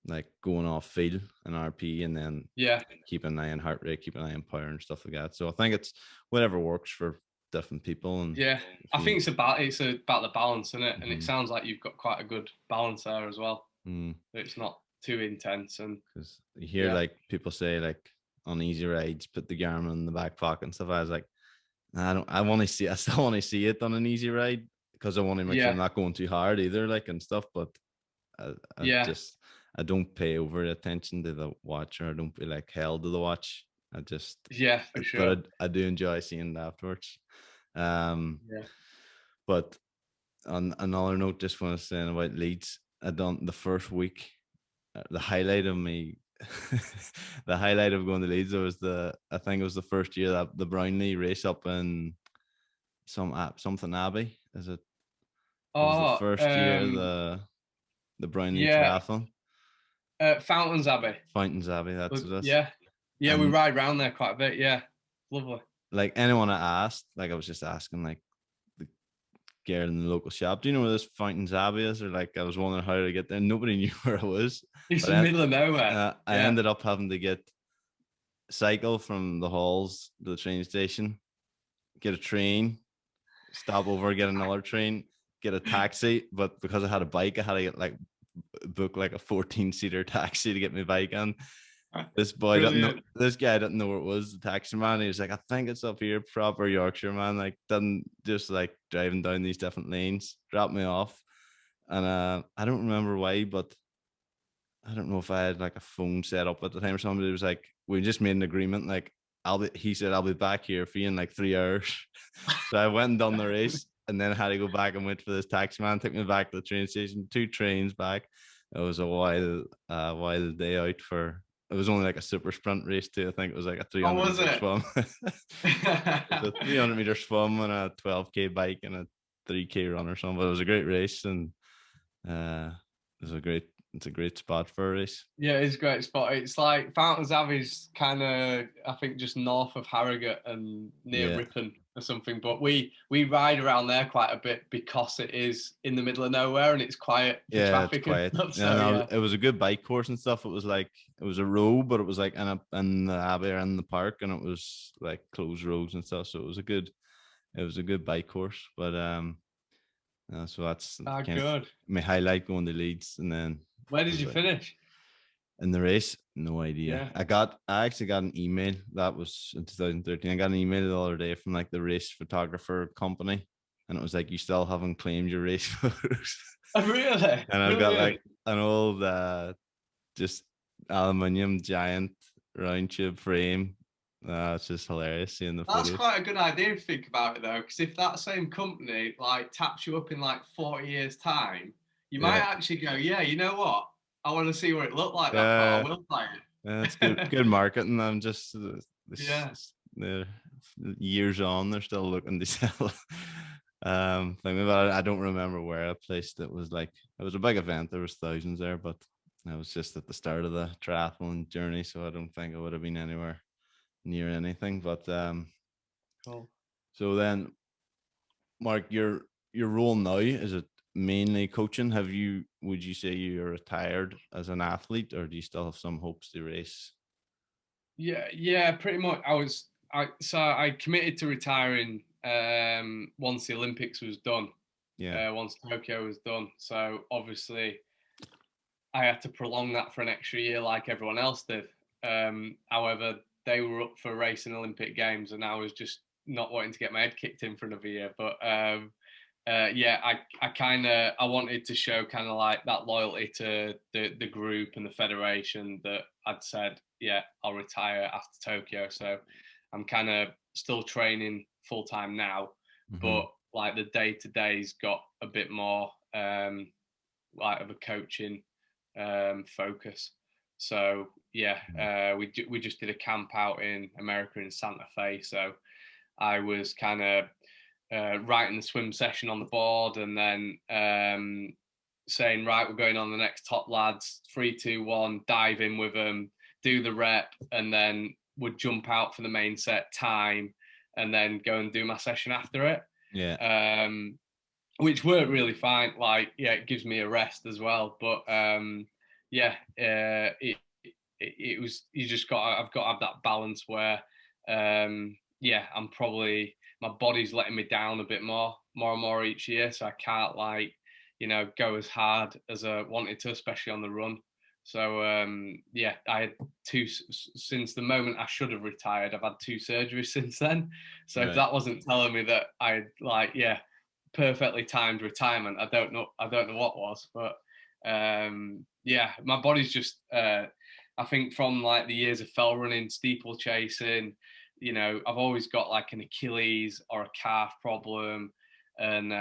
like going off feel and RP, and then yeah. keep an eye on heart rate, keep an eye on power and stuff like that. So I think it's whatever works for different people. And Yeah, if I you, think it's about the balance, isn't it? And it mm-hmm, sounds like you've got quite a good balance there as well. mm, It's not too intense, and because you hear yeah, like people say like on easy rides, put the Garmin in the back pocket and stuff. I was like, nah, I want to see, I still want to see it on an easy ride because I want to make sure yeah, I'm not going too hard either, like and stuff. But I yeah, just, I don't pay over attention to the watch, or I don't be like held to the watch. I just, yeah, for sure. but I do enjoy seeing it afterwards. Um, Yeah. but on another note, just want to say about Leeds, I done the first week. The highlight of me, the highlight of going to Leeds was I think it was the first year that the Brownlee race up in something Abbey. Is it? It was the Oh, first year of the Brownlee yeah, Triathlon. Fountains Abbey. Fountains Abbey, that's what it is. Yeah, yeah, we And ride around there quite a bit. Yeah, lovely. like anyone I asked, like I was just asking like the girl in the local shop, do you know where this Fountains Abbey is? Or like I was wondering how to get there. Nobody knew where it was. It's But in the middle of nowhere. I Yeah. ended up having to cycle from the halls to the train station, get a train, stop over, get another train, get a taxi. But because I had a bike, I had to get like book like a 14-seater taxi to get my bike on. This boy didn't know. Brilliant. This guy didn't know where it was. The taxi man. He was like, "I think it's up here." Proper Yorkshire man. Like, didn't just like driving down these different lanes. Dropped me off, and I don't remember why, but I don't know if I had like a phone set up at the time or something. It was like we just made an agreement. Like he said, I'll be back here for you in like 3 hours. So I went and done the race, and then I had to go back and wait for this taxi man. Took me back to the train station. 2 trains back. It was a wild day out for. It was only like a super sprint race too. I think it was like a Oh, 300 was meter it? swim. It's a 300-meter swim and a 12K bike and a 3K run or something. But it was a great race, and uh, it was a great. It's a great spot for a race. Yeah, it's a great spot. It's like Fountains Abbey's kind of, I think, just north of Harrogate and near Yeah, Ripon. or something. But we ride around there quite a bit because it is in the middle of nowhere and it's quiet for Yeah, it's traffic and quiet. stuff. Yeah, So no, yeah, it was a good bike course and stuff. It was like it was a road, but it was like in the abbey or in the park, and it was like closed roads and stuff. So it was a good bike course. But so that's kind of good. my highlight going to Leeds, and then Where it did was you like finish? in the race, no idea. Yeah. I actually got an email that was in 2013. I got an email the other day from like the race photographer company, and it was like, you still haven't claimed your race photos. Oh, really? And I've got Really? like an old just aluminium giant round tube frame. It's just hilarious seeing the That's photos. quite a good idea if you think about it though, because if that same company like taps you up in like 40 years time, you might Yeah, actually go, yeah, you know what? I want to see what it looked like that far. I uh, will buy it's it. good marketing. I'm just Yeah. they're years on, they're still looking to sell. Thing about it, I don't remember where I placed it. Was like it was a big event. There was thousands there, but I was just at the start of the triathlon journey, so I don't think I would have been anywhere near anything. But Cool. so then, Mark, your role now, is it mainly coaching? Would you say you're retired as an athlete, or do you still have some hopes to race? Yeah, pretty much. I committed to retiring once the Olympics was done, Yeah. once Tokyo was done. So obviously I had to prolong that for an extra year like everyone else did. However, they were up for racing Olympic Games, and I was just not wanting to get my head kicked in for another year. But yeah, I wanted to show kind of like that loyalty to the group and the federation that I'd said, yeah, I'll retire after Tokyo. So I'm kind of still training full time now, Mm-hmm. but like the day to day's got a bit more like of a coaching focus. So yeah, we just did a camp out in America in Santa Fe. So I was kind of writing the swim session on the board, and then saying, right, we're going on the next top lads, 3, 2, 1, dive in with them, do the rep, and then would jump out for the main set time, and then go and do my session after it. Yeah. Which worked really fine. Like, yeah, it gives me a rest as well. But yeah, it was, I've got to have that balance where, yeah, I'm probably, my body's letting me down a bit more and more each year. So I can't like, go as hard as I wanted to, especially on the run. So yeah, I had since the moment I should have retired, I've had 2 surgeries since then. So if Right. that wasn't telling me that I'd like, yeah, perfectly timed retirement, I don't know what was. But yeah, my body's just I think from like the years of fell running, steeplechasing, I've always got like an Achilles or a calf problem, and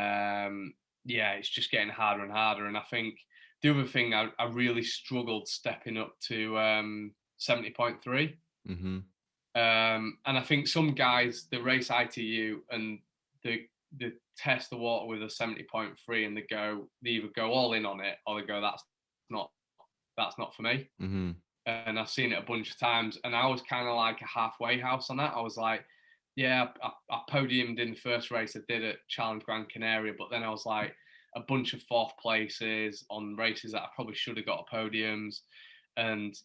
yeah, it's just getting harder and harder. And I think the other thing, I really struggled stepping up to 70.3. Mm-hmm. And I think some guys, they race ITU and they test the water with a 70.3, and they either go all in on it, or they go, not that's not for me. Mm-hmm. And I've seen it a bunch of times, and I was kind of like a halfway house on that. I was like, yeah, I podiumed in the first race I did at Challenge Gran Canaria, but then I was like a bunch of 4th places on races that I probably should have got podiums, and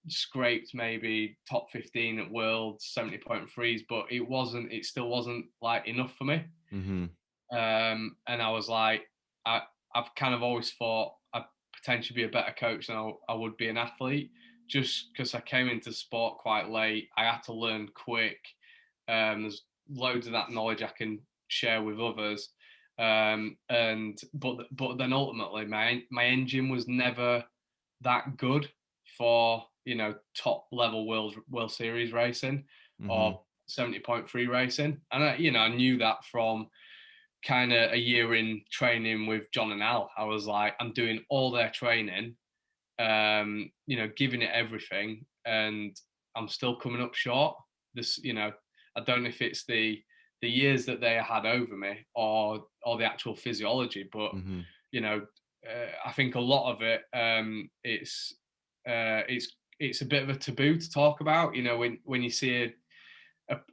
scraped maybe top 15 at Worlds 70.3s, but it still wasn't like enough for me. Mm-hmm. And I was like, I've kind of always thought I'd potentially be a better coach than I would be an athlete, just because I came into sport quite late. I had to learn quick. There's loads of that knowledge I can share with others. But then ultimately my engine was never that good for top level world series racing Mm-hmm. or 70.3 racing, and I knew that from kind of a year in training with John and Al. I was like, I'm doing all their training, giving it everything, and I'm still coming up short. I don't know if it's the years that they had over me, or the actual physiology, but Mm-hmm. I think a lot of it, it's a bit of a taboo to talk about. When you see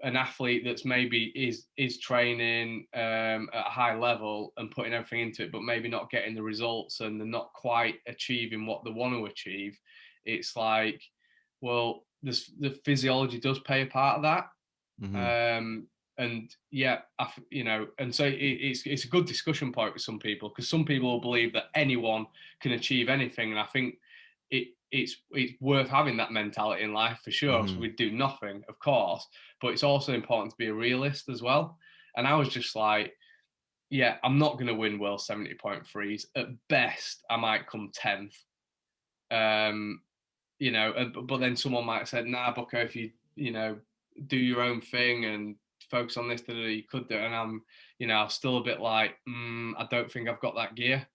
an athlete that's maybe is training at a high level and putting everything into it, but maybe not getting the results and they're not quite achieving what they want to achieve, it's like, well, the physiology does play a part of that. And yeah, and so it's a good discussion point with some people, because some people will believe that anyone can achieve anything, and I think it's worth having that mentality in life for sure. So we do nothing, of course, but it's also important to be a realist as well. And I was just like, yeah, I'm not going to win World 70.3s. At best, I might come 10th. But then someone might have said, nah, Bucko, if you do your own thing and focus on this, that you could do it. And I'm still a bit like, I don't think I've got that gear.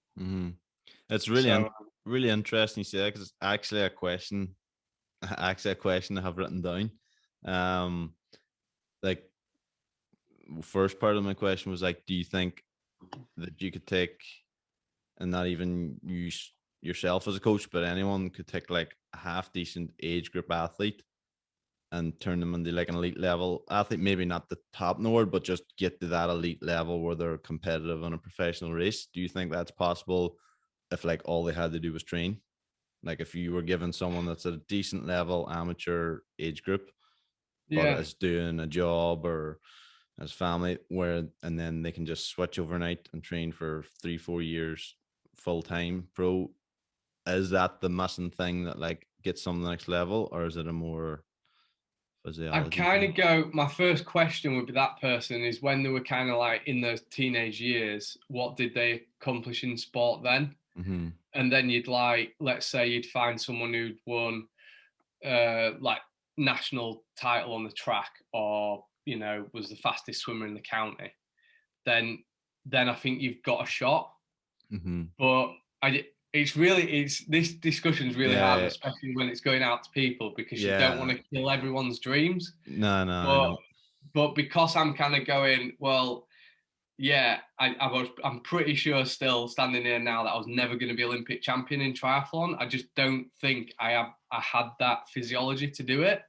It's really really interesting you say that, because it's actually a question I have written down. Like, first part of my question was like, do you think that you could take, and not even use yourself as a coach, but anyone could take like a half decent age group athlete and turn them into like an elite level athlete, maybe not the top in the world, but just get to that elite level where they're competitive in a professional race? Do you think that's possible if like all they had to do was train? Like if you were given someone that's at a decent level amateur age group, but is doing a job or as family, and then they can just switch overnight and train for 3-4 years full time pro, is that the missing thing that like gets them to the next level, or is it a more physiology I'd kind thing? of go, my first question would be that person is, when they were kind of like in those teenage years, what did they accomplish in sport then? And then you'd like, let's say you'd find someone who'd won like national title on the track, or was the fastest swimmer in the county, then I think you've got a shot. But this discussion is really hard, especially when it's going out to people, because you don't want to kill everyone's dreams. No, I But know. but because I'm kind of going, well, yeah, I'm pretty sure still standing here now that I was never going to be Olympic champion in triathlon. I just don't think I had that physiology to do it.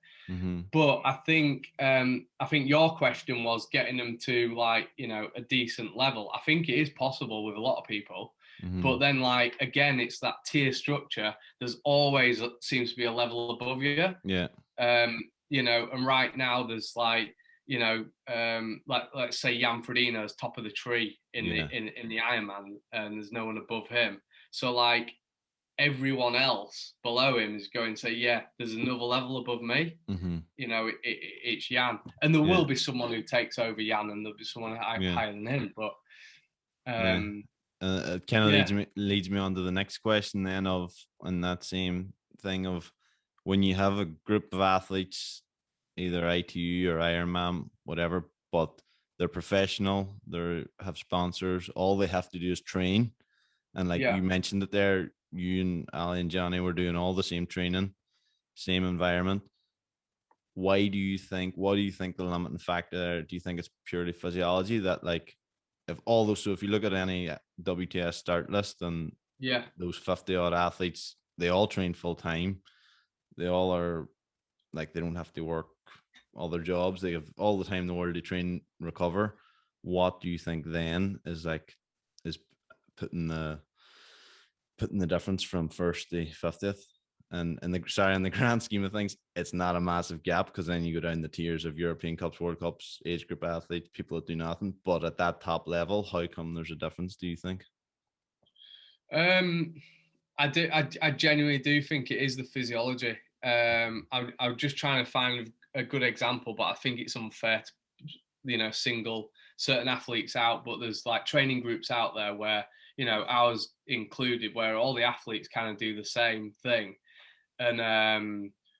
But I think your question was getting them to like, a decent level. I think it is possible with a lot of people. But then, like, again, it's that tier structure. There's always seems to be a level above you. Yeah. And right now there's like, like let's say Jan Frodeno's top of the tree in the Ironman, and there's no one above him. So like everyone else below him is going to say, yeah, there's another level above me. It's Jan, and there will be someone who takes over Jan, and there'll be someone higher than him. But it kind of leads me on to the next question then, of, and that same thing of, when you have a group of athletes, either ITU or Ironman, whatever, but they're professional, they have sponsors, all they have to do is train. And like you mentioned it there, you and Ali and Johnny were doing all the same training, same environment. What do you think the limiting factor there? Do you think it's purely physiology, that like, if you look at any WTS start list, and those 50 odd athletes, they all train full time. They all are like, they don't have to work all their jobs. They have all the time in the world to train, recover. What do you think then is putting the difference from first to 50th? And in the grand scheme of things, it's not a massive gap, because then you go down the tiers of European Cups, World Cups, age group athletes, people that do nothing. But at that top level, how come there's a difference, do you think? I genuinely do think it is the physiology. I'm just trying to find a good example, but I think it's unfair to, single certain athletes out. But there's like training groups out there where, ours included, where all the athletes kind of do the same thing. And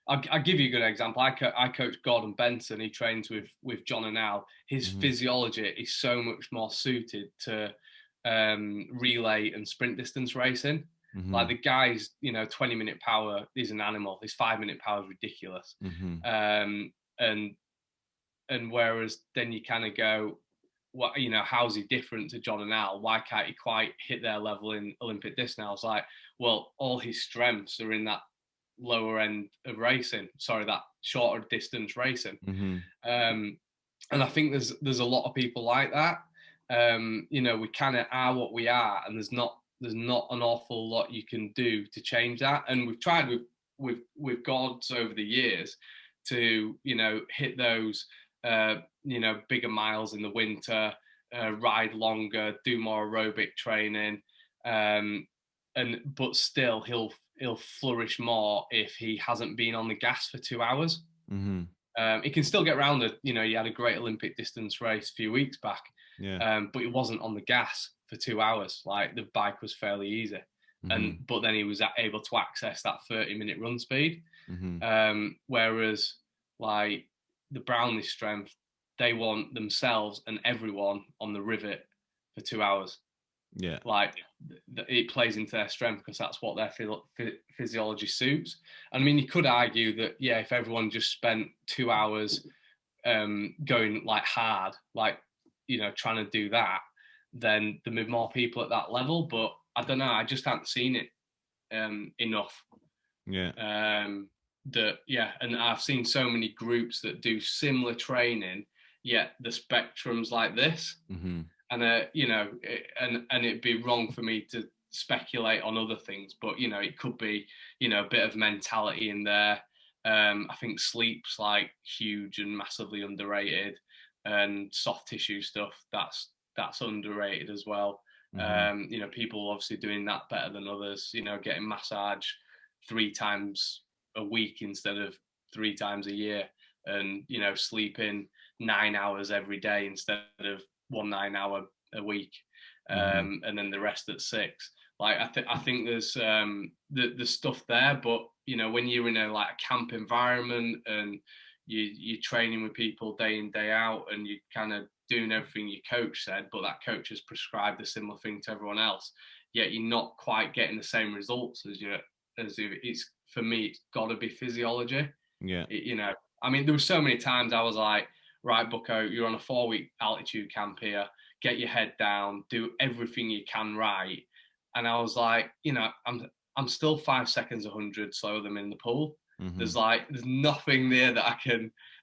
I'll give you a good example. I coach Gordon Benson. He trains with John and Al. His physiology is so much more suited to relay and sprint distance racing. Like the guy's, 20-minute power is an animal. His 5-minute power is ridiculous. And whereas then you kind of go, what, how's he different to John and Al? Why can't he quite hit their level in Olympic distance? I was like, well, all his strengths are in that lower end of racing. Sorry, that shorter distance racing. Mm-hmm. And I think there's a lot of people like that. We kind of are what we are, and there's not an awful lot you can do to change that. And we've tried with gods over the years to hit those bigger miles in the winter, ride longer, do more aerobic training, but still he'll flourish more if he hasn't been on the gas for 2 hours. Mm-hmm. He can still get around he had a great Olympic distance race a few weeks back, but he wasn't on the gas for 2 hours. Like, the bike was fairly easy, but then he was able to access that 30-minute run speed. Whereas, like, the Brownlee strength, they want themselves and everyone on the rivet for 2 hours. Yeah, like it plays into their strength because that's what their physiology suits. And I mean, you could argue that if everyone just spent 2 hours going like hard, like trying to do that, then there'd be more people at that level. But I don't know, I just haven't seen it enough. And I've seen so many groups that do similar training, yet the spectrum's like this. And and it'd be wrong for me to speculate on other things, but it could be a bit of mentality in there. I think sleep's like huge and massively underrated, and soft tissue stuff that's underrated as well. People obviously doing that better than others. Getting massage 3 times a week instead of 3 times a year, and sleeping 9 hours every day instead of 1 9-hour a week, and then the rest at 6. Like, I think there's the stuff there, but when you're in a camp environment and you're training with people day in day out, and you're kind of doing everything your coach said, but that coach has prescribed a similar thing to everyone else, yet you're not quite getting the same results as it's, for me, it's got to be physiology. I mean, there were so many times I was like, right, Bucko, you're on a 4-week altitude camp here, get your head down, do everything you can right. And I was like, I'm still 5 seconds 100 slower than in the pool. There's nothing there that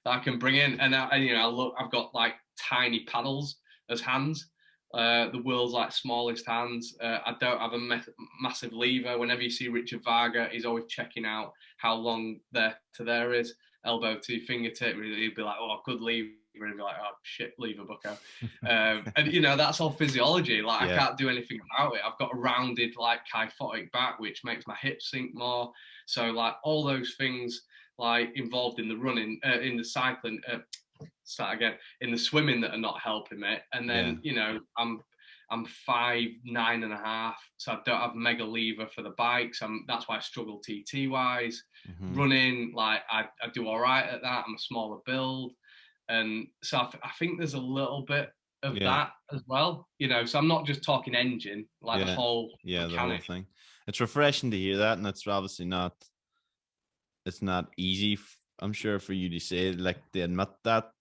I can bring in. And I've got like tiny paddles as hands, the world's smallest hands. I don't have a massive lever. Whenever you see Richard Varga, he's always checking out how long there to there is. Elbow to fingertip, he'd be like, oh, good lever, and he'd be like, oh shit, lever, Bucko. And that's all physiology. I can't do anything about it. I've got a rounded kyphotic back, which makes my hips sink more. So all those things involved in the running, in the cycling, in the swimming, that are not helping me. And then I'm 5'9.5", so I don't have mega lever for the bikes. That's why I struggle TT wise. Running, I do all right at that. I'm a smaller build, and so I think there's a little bit of that as well. So I'm not just talking engine, the whole mechanic. The whole thing. It's refreshing to hear that, and it's obviously not. It's not easy, I'm sure, for you to say, to admit that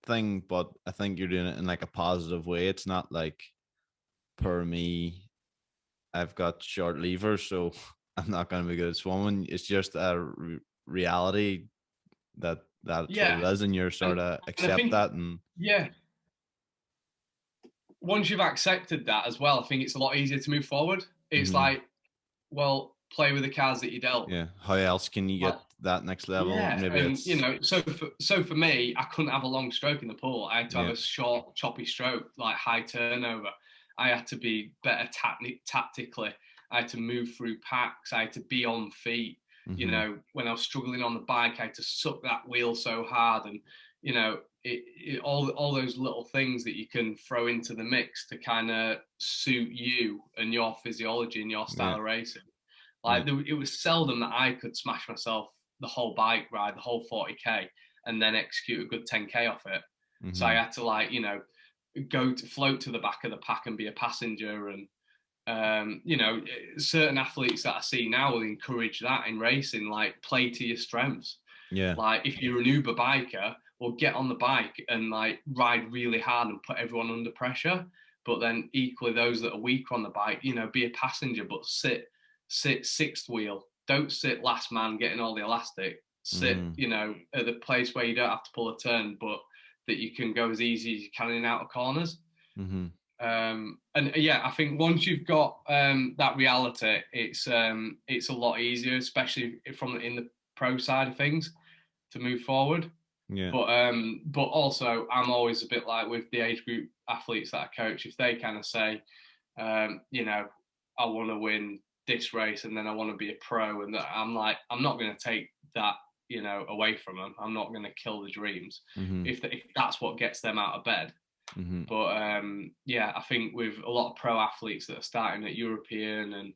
thing, but I think you're doing it in a positive way. It's not like, per me, I've got short levers, so I'm not going to be good at swimming. It's just a reality that's what it is, and you're sort of accept that. And once you've accepted that as well, I think it's a lot easier to move forward. It's play with the cards that you dealt. Yeah. How else can you get that next level? Yeah. Maybe and, it's so for me, I couldn't have a long stroke in the pool. I had to have a short, choppy stroke, high turnover. I had to be better tactically. I had to move through packs. I had to be on feet. When I was struggling on the bike, I had to suck that wheel so hard, and all those little things that you can throw into the mix to kind of suit you and your physiology and your style of racing. It was seldom that I could smash myself the whole bike ride, the whole 40k, and then execute a good 10k off it. So I had to float to the back of the pack and be a passenger. And certain athletes that I see now will encourage that in racing, play to your strengths. If you're an Uber biker, well, get on the bike and ride really hard and put everyone under pressure. But then equally, those that are weaker on the bike, be a passenger, but sit 6th wheel. don't sit last man getting all the elastic. Sit, at the place where you don't have to pull a turn, but that you can go as easy as you can in and out of corners. Mm-hmm. And yeah, I think once you've got that reality, it's a lot easier, especially in the pro side of things, to move forward. Yeah. But also, I'm always a bit like with the age group athletes that I coach, if they kind of say, I want to win this race and then I want to be a pro, and that I'm like, I'm not going to take that, away from them. I'm not going to kill the dreams if that's what gets them out of bed. Mm-hmm. But I think with a lot of pro athletes that are starting at European and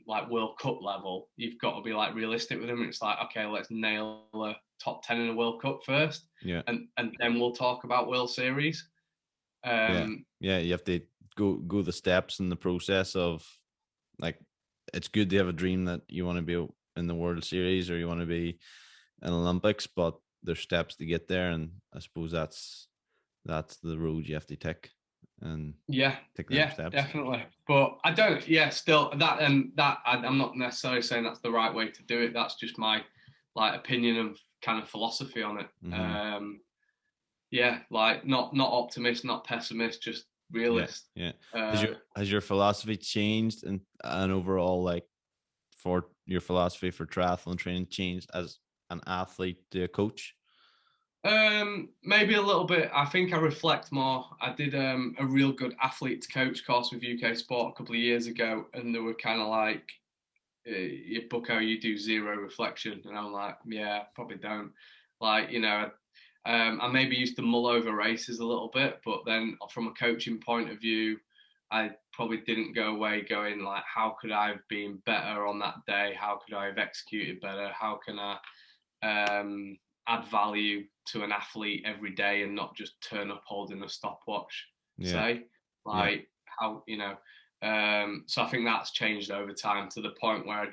like World Cup level, you've got to be like realistic with them. It's like, okay, let's nail a top 10 in a World Cup first, and then we'll talk about World Series. You have to go the steps in the process of, like, it's good to have a dream that you want to be in the World Series or you want to be in Olympics, but there's steps to get there, and I suppose that's the road you have to take. And take them steps. Definitely. But I don't. Still that I'm not necessarily saying that's the right way to do it. That's just my opinion of kind of philosophy on it. Mm-hmm. Like not optimist, not pessimist, just realist. Yeah. Has your philosophy changed and overall, like, for your philosophy for triathlon training changed as an athlete to a coach? Maybe a little bit. I think I reflect more. I did a real good athlete to coach course with UK Sport a couple of years ago, and they were kind of like, Bucko, you do zero reflection, and I'm like, yeah, probably don't. Like, I maybe used to mull over races a little bit, but then from a coaching point of view, I probably didn't go away going like, how could I have been better on that day? How could I have executed better? How can I add value to an athlete every day and not just turn up holding a stopwatch? So I think that's changed over time to the point where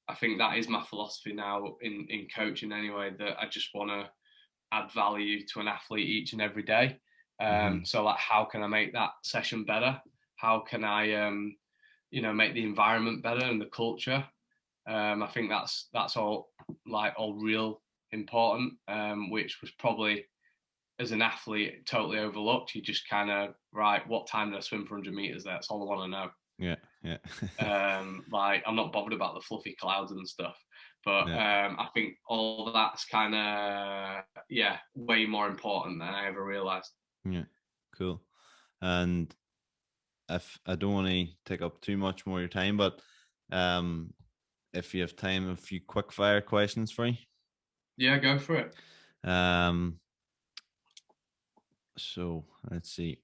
I think that is my philosophy now in coaching anyway, that I just want to add value to an athlete each and every day. So like, how can I make that session better? How can I, make the environment better and the culture? I think that's all real important, which was probably, as an athlete, totally overlooked. You just kind of, right, what time did I swim for 100 meters? That's all I want to know. I'm not bothered about the fluffy clouds and stuff, but I think all that's kind of way more important than I ever realized. Yeah, cool. And if I don't want to take up too much more of your time, but if you have time, a few quick fire questions for you. Yeah, go for it. So let's see.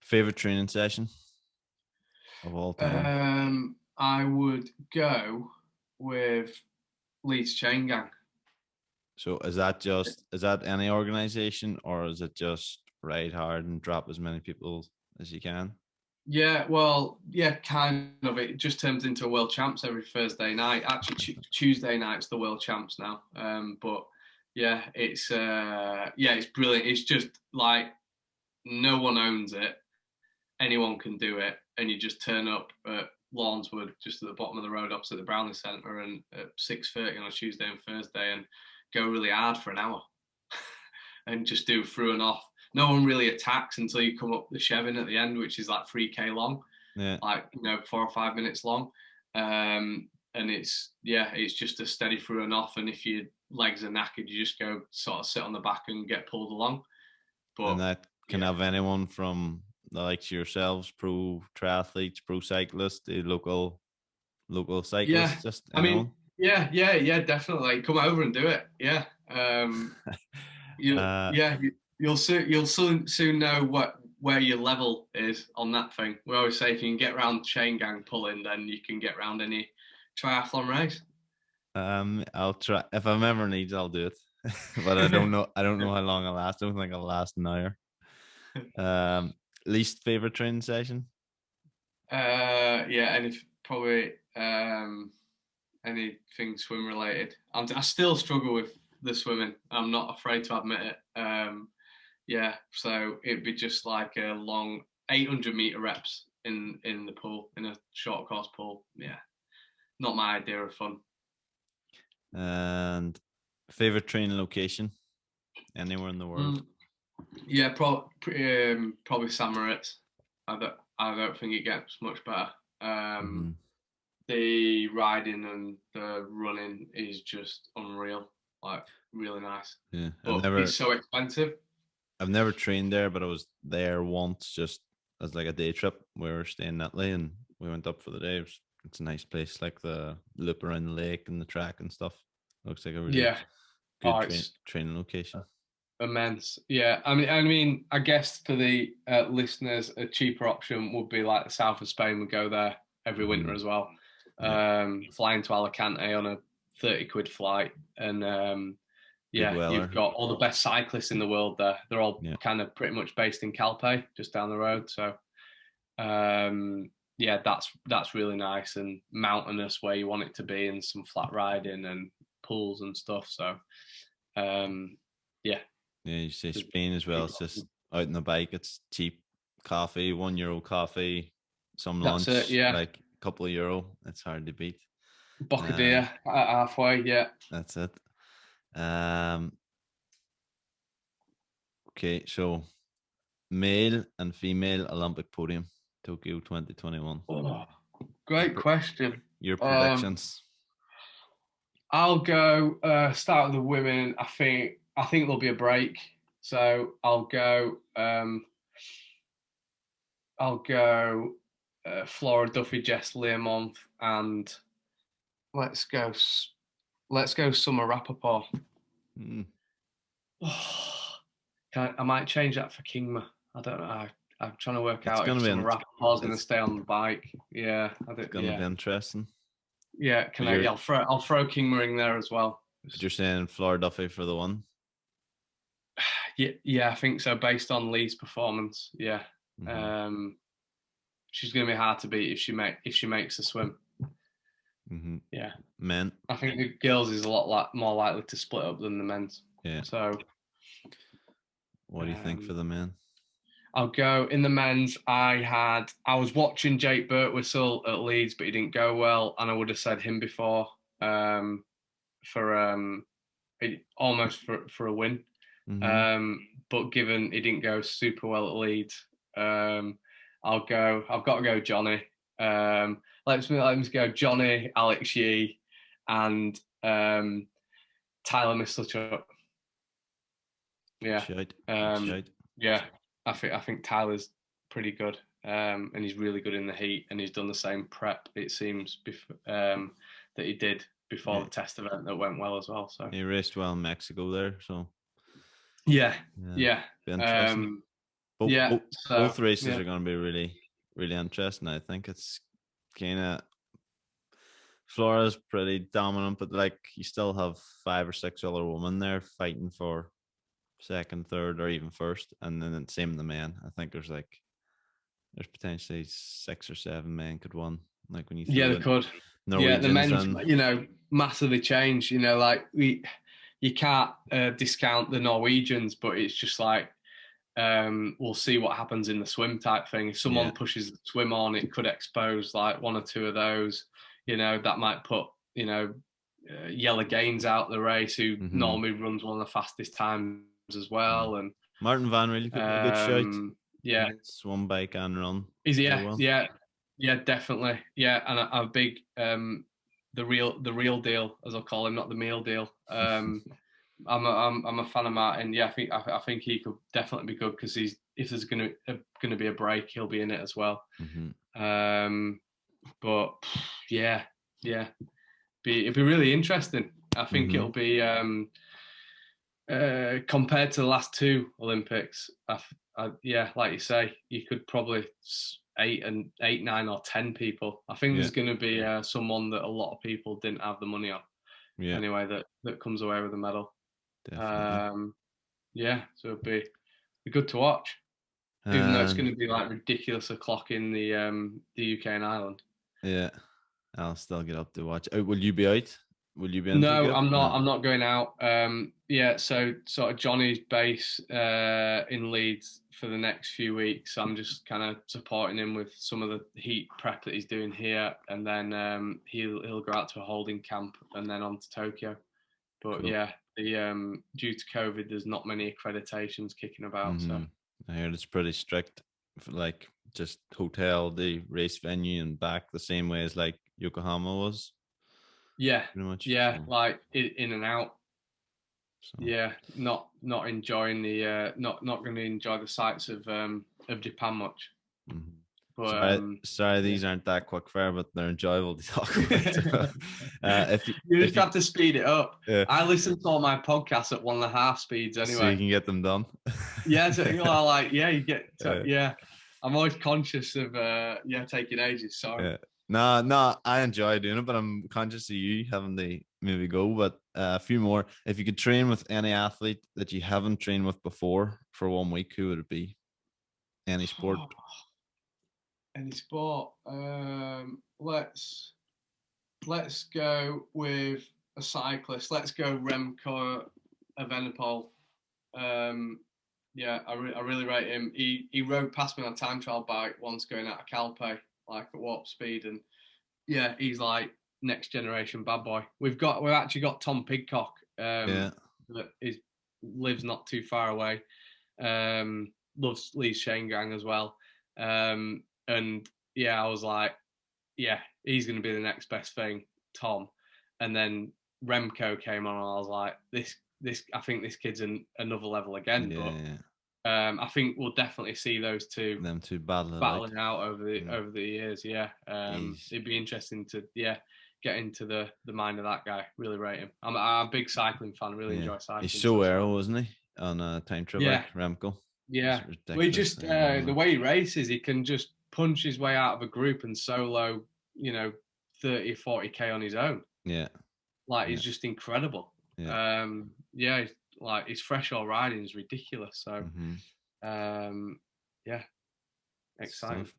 Favorite training session of all time? I would go with Leeds Chain Gang. So is that any organization, or is it just ride hard and drop as many people as you can? Yeah, well, yeah, kind of. It just turns into a World Champs every Thursday night. Actually, Tuesday night's the World Champs now. But yeah, it's brilliant. It's just like, no one owns it. Anyone can do it, and you just turn up at Lawnswood, just at the bottom of the road opposite the Brownlee Centre, and at 6:30 on a Tuesday and Thursday, and go really hard for an hour, and just do through and off. No one really attacks until you come up the Chevin at the end, which is like 3K long, 4 or 5 minutes long, and it's just a steady through and off. And if your legs are knackered, you just go sort of sit on the back and get pulled along. But, and that can have anyone from the likes of yourselves, pro triathletes, pro cyclists, the local cyclists, just anyone. I mean, definitely come over and do it. Yeah, you'll soon know where your level is on that thing. We always say, if you can get around Chain Gang pulling, then you can get around any triathlon race. I'll try. If I'm ever needs, I'll do it. But I don't know how long I'll last. I don't think I'll last an hour. Least favorite training session? Probably anything swim related. I still struggle with the swimming. I'm not afraid to admit it. So it'd be just like a long 800 meter reps in the pool, in a short course pool. Yeah, not my idea of fun. And favorite training location anywhere in the world? Yeah, probably St. Moritz. I don't think it gets much better. The riding and the running is just unreal, like really nice. Yeah, but it's so expensive. I've never trained there, but I was there once just as like a day trip. We were staying in Italy and we went up for the day. It's a nice place, like the loop around the lake and the track and stuff. Looks like a really good training location. Immense. Yeah, I mean, I guess for the listeners, a cheaper option would be like the south of Spain. We go there every winter as well. Flying to Alicante on a 30 quid flight, and you've got all the best cyclists in the world there. They're all kind of pretty much based in Calpe, just down the road. So that's really nice and mountainous where you want it to be, and some flat riding and pools and stuff. So you say Spain as well. It's just out on the bike. It's cheap coffee, €1 coffee, some lunch, like a couple of euro. It's hard to beat. Bocadilla halfway, yeah. That's it. Okay, so male and female Olympic podium, Tokyo 2021. Oh, great question. Your predictions? I'll go start with the women. I think there'll be a break, so I'll go Flora Duffy, Jess Learmonth, and let's go Summer Rappaport. I might change that for Kingma. I don't know. I'm trying to work out if Summer Rappaport's going to stay on the bike. Yeah, I think it's going to be interesting. Yeah, I'll throw Kingma in there as well. But you're saying Flora Duffy for the one? Yeah, I think so. Based on Lee's performance, yeah. Mm-hmm. She's going to be hard to beat if she makes the swim. Mm-hmm. Yeah, men. I think the girls is a lot more likely to split up than the men's. Yeah. So, what do you think for the men? I'll go in the men's. I was watching Jake Birtwistle at Leeds, but he didn't go well, and I would have said him before for a win. Mm-hmm. But given he didn't go super well at Leeds, I've got to go Johnny. Let me go Johnny, Alex Yee, and Tyler Mistletoe. Yeah. Yeah. I think Tyler's pretty good, and he's really good in the heat, and he's done the same prep, it seems, that he did before the test event that went well as well. So he raced well in Mexico there, so yeah. Be interesting. Both races are going to be really, really interesting. I think it's kind of Flora's pretty dominant, but like you still have 5 or 6 other women there fighting for second, third, or even first, and then same in the men. I think there's potentially 6 or 7 men could win. Like when you they could. The men's massively changed. Like you can't discount the Norwegians, but it's just like we'll see what happens in the swim type thing. If someone pushes the swim on, it could expose like 1 or 2 of those. That might put Yella Gaines out the race, who normally runs one of the fastest times as well. And Martin Van Really could be a good shout. Yeah, swim, bike, and run. Is he? Yeah, definitely. Yeah, and a big the real deal, as I'll call him, not the meal deal. I'm a fan of Martin. Yeah, I think he could definitely be good, because if there's gonna be a break, he'll be in it as well. Mm-hmm. But it'd be really interesting. I think it'll be compared to the last 2 Olympics. Like you say, you could probably 8, 9, or 10 people. I think there's going to be someone that a lot of people didn't have the money on. Yeah. Anyway, that comes away with a medal. Definitely. So it'd be good to watch. Even though it's going to be like ridiculous o'clock in the UK and Ireland. Yeah, I'll still get up to watch. Will you be out? Will you be? No, I'm not. I'm not going out. Yeah, so sort of Johnny's base in Leeds for the next few weeks. I'm just kind of supporting him with some of the heat prep that he's doing here, and then he'll go out to a holding camp and then on to Tokyo. But Cool. yeah, the due to COVID, there's not many accreditations kicking about. So I heard it's pretty strict, like just hotel, the race venue, and back the same way as like Yokohama was. yeah, Pretty much. yeah, So, like in and out. so. Yeah, not enjoying the not going to enjoy the sights of Japan much. Mm-hmm. But Sorry, yeah. these aren't that quick fire, but they're enjoyable to talk about. You if just you, have to speed it up. uh, I listen to all my podcasts at 1.5 speeds so you anyway. can get them done. Yeah, so you know, like you get uh, yeah. I'm always conscious of taking ages. Sorry. no, I enjoy doing it, but I'm conscious of you having to maybe go. But a few more. If you could train with any athlete that you haven't trained with before for 1 week, who would it be? Any sport? Any sport? Let's go with a cyclist. Let's go Remco Evenepoel. Yeah, I really rate him. He rode past me on a time trial bike once going out of Calpe, like at warp speed, and yeah, he's like next generation bad boy. We've actually got Tom Pidcock, Yeah. that lives not too far away. Loves Leeds Chain Gang as well. And yeah, I was like, yeah, he's going to be the next best thing, Tom. And then Remco came on, and I was like, this, I think this kid's another level again. Yeah. But I think we'll definitely see those two Them two battling out over the years. Yeah, it'd be interesting to get into the mind of that guy. Really rate him. I'm a big cycling fan. Really enjoy cycling. He's so aero, wasn't he? On a time trial Yeah, like Remco. yeah. Well, We just the way he races, he can just punch his way out of a group and solo, 30 or 40K on his own. Yeah. Like he's just incredible. Yeah. Yeah, like his threshold riding is ridiculous. So, yeah, exciting. Stuff.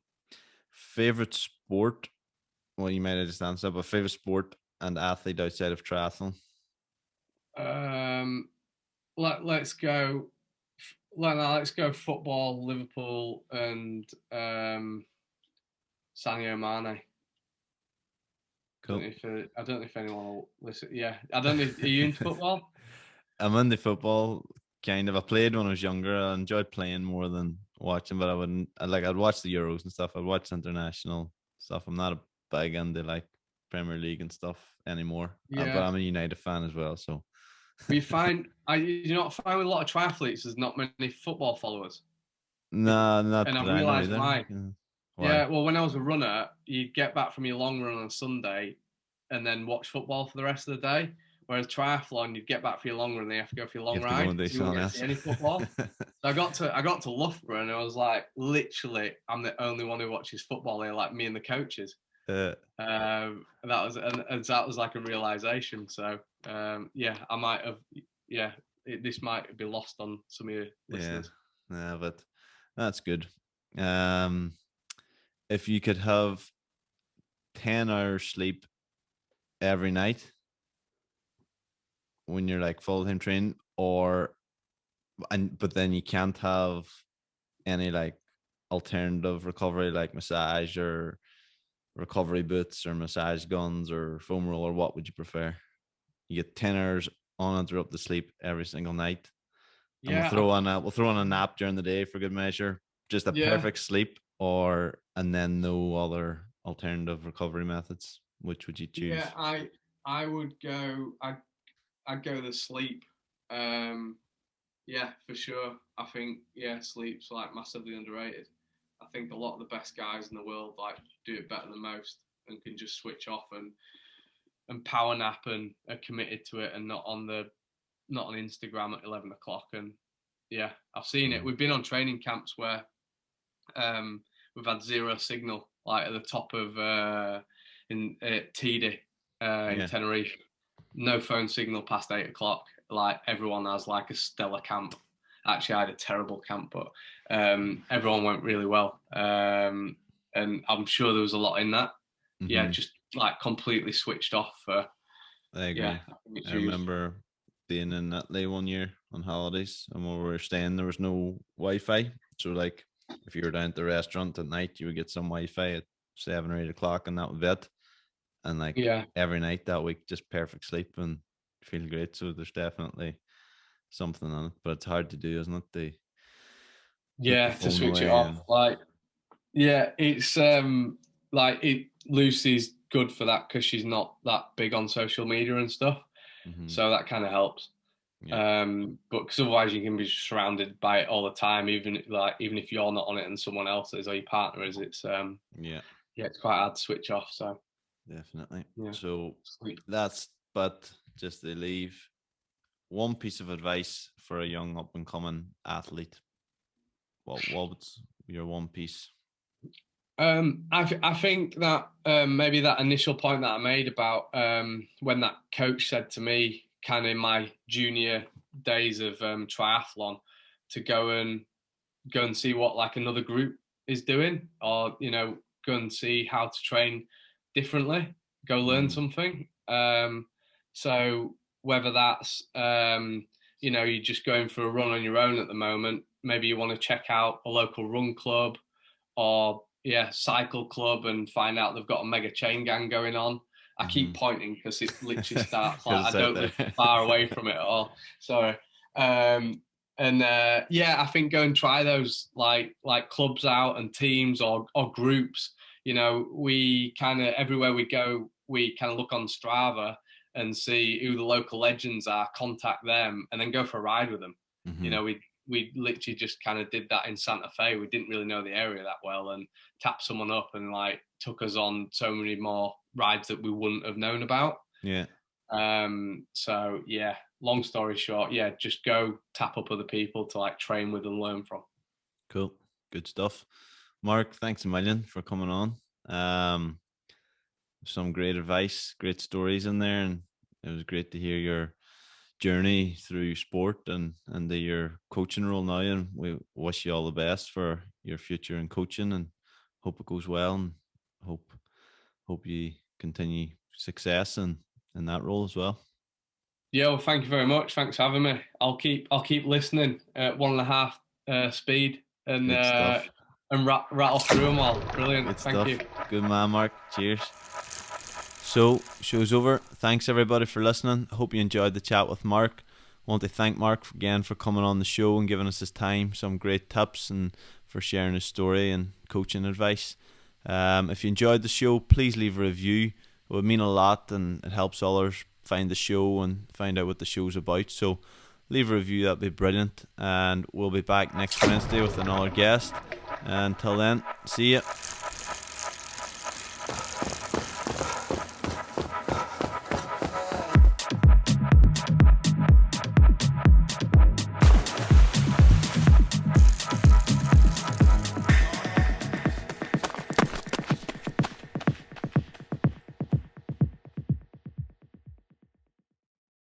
Favorite sport? Well, you might have just answered, but favorite sport and athlete outside of triathlon? Let's go. Let's go football, Liverpool, and Sadio Mane. Cool. I don't know if anyone will listen. Yeah, I don't know. Are you into football? I'm into football, kind of. I played when I was younger. I enjoyed playing more than watching, but I wouldn't. I'd watch the Euros and stuff. I'd watch international stuff. I'm not a big into like Premier League and stuff anymore. Yeah. But I'm a United fan as well. So we find you not find with a lot of triathletes there's not many football followers. No, not and that I realised either. why. Why? Yeah, well, when I was a runner, you'd get back from your long run on Sunday and then watch football for the rest of the day. Whereas triathlon, you'd get back for your long run and then you have to go for your long ride. So you wouldn't get to see any football. So I got to Luff Browns and I was like, literally, I'm the only one who watches football here, like me and the coaches. That was like a realization. So yeah, I might have this might be lost on some of your listeners. Yeah, but that's good. If you could have 10 hours sleep every night when you're like full-time training, but then you can't have any like alternative recovery like massage or recovery boots or massage guns or foam roller, what would you prefer? You get 10 hours uninterrupted sleep every single night. And we'll throw on a nap during the day for good measure. Just a perfect sleep, and then no other alternative recovery methods. Which would you choose? Yeah, I would go. I'd go the sleep. Yeah, for sure. I think sleep's like massively underrated. I think a lot of the best guys in the world like do it better than most and can just switch off and power nap and are committed to it and not on Instagram at 11 o'clock. And yeah, I've seen it. We've been on training camps where we've had zero signal, like at the top of in Tede in Tenerife. No phone signal past 8 o'clock. Like everyone has like a stellar camp. Actually, I had a terrible camp, but everyone went really well. And I'm sure there was a lot in that. Yeah, just like completely switched off. I agree. I remember being in Italy one year on holidays, and when we were staying, there was no Wi-Fi. So like, if you were down at the restaurant at night, you would get some Wi-Fi at 7 or 8 o'clock, and that was it. And like Yeah, every night that week, just perfect sleep and feel great. So there's definitely something on it, but it's hard to do, isn't it? They put the yeah, to phone switch it away off. and. Like, yeah, it's like it. Lucy's good for that because she's not that big on social media and stuff, Mm-hmm. so that kind of helps. Yeah. But because otherwise you can be surrounded by it all the time, even if you're not on it and someone else is or your partner is. It's Yeah. yeah, it's quite hard to switch off. So Definitely. yeah, So sleep. that's, but just to leave one piece of advice for a young up and coming athlete. What's your one piece? I think that maybe that initial point that I made about when that coach said to me, kind of in my junior days of triathlon, to go and see what like another group is doing, or go and see how to train differently, go learn Mm-hmm. something. So whether that's you're just going for a run on your own at the moment, maybe you want to check out a local run club or cycle club and find out they've got a mega chain gang going on. I keep pointing because it literally starts like Because I it's out don't there. live far away from it at all. Sorry. And I think go and try those like clubs out and teams or groups. We kind of everywhere we go, we kind of look on Strava and see who the local legends are, contact them, and then go for a ride with them. Mm-hmm. We literally just kind of did that in Santa Fe. We didn't really know the area that well, and tapped someone up and like took us on so many more rides that we wouldn't have known about. Yeah. So yeah, long story short, yeah, just go tap up other people to like train with and learn from. Cool. Good stuff. Mark, thanks a million for coming on. Some great advice, great stories in there, and it was great to hear your journey through sport and your coaching role now. And we wish you all the best for your future in coaching, and hope it goes well, and hope you continue success in that role as well. Yeah, well, thank you very much. Thanks for having me. I'll keep listening at 1.5 speed Good stuff. and rattle through them all. Brilliant. Good Thank stuff. you. Good man, Mark. Cheers. So, show's over. Thanks everybody for listening. I hope you enjoyed the chat with Mark. I want to thank Mark again for coming on the show and giving us his time, some great tips, and for sharing his story and coaching advice. If you enjoyed the show, please leave a review. It would mean a lot, and it helps others find the show and find out what the show's about. So leave a review, that'd be brilliant. And we'll be back next Wednesday with another guest. Until then, see ya.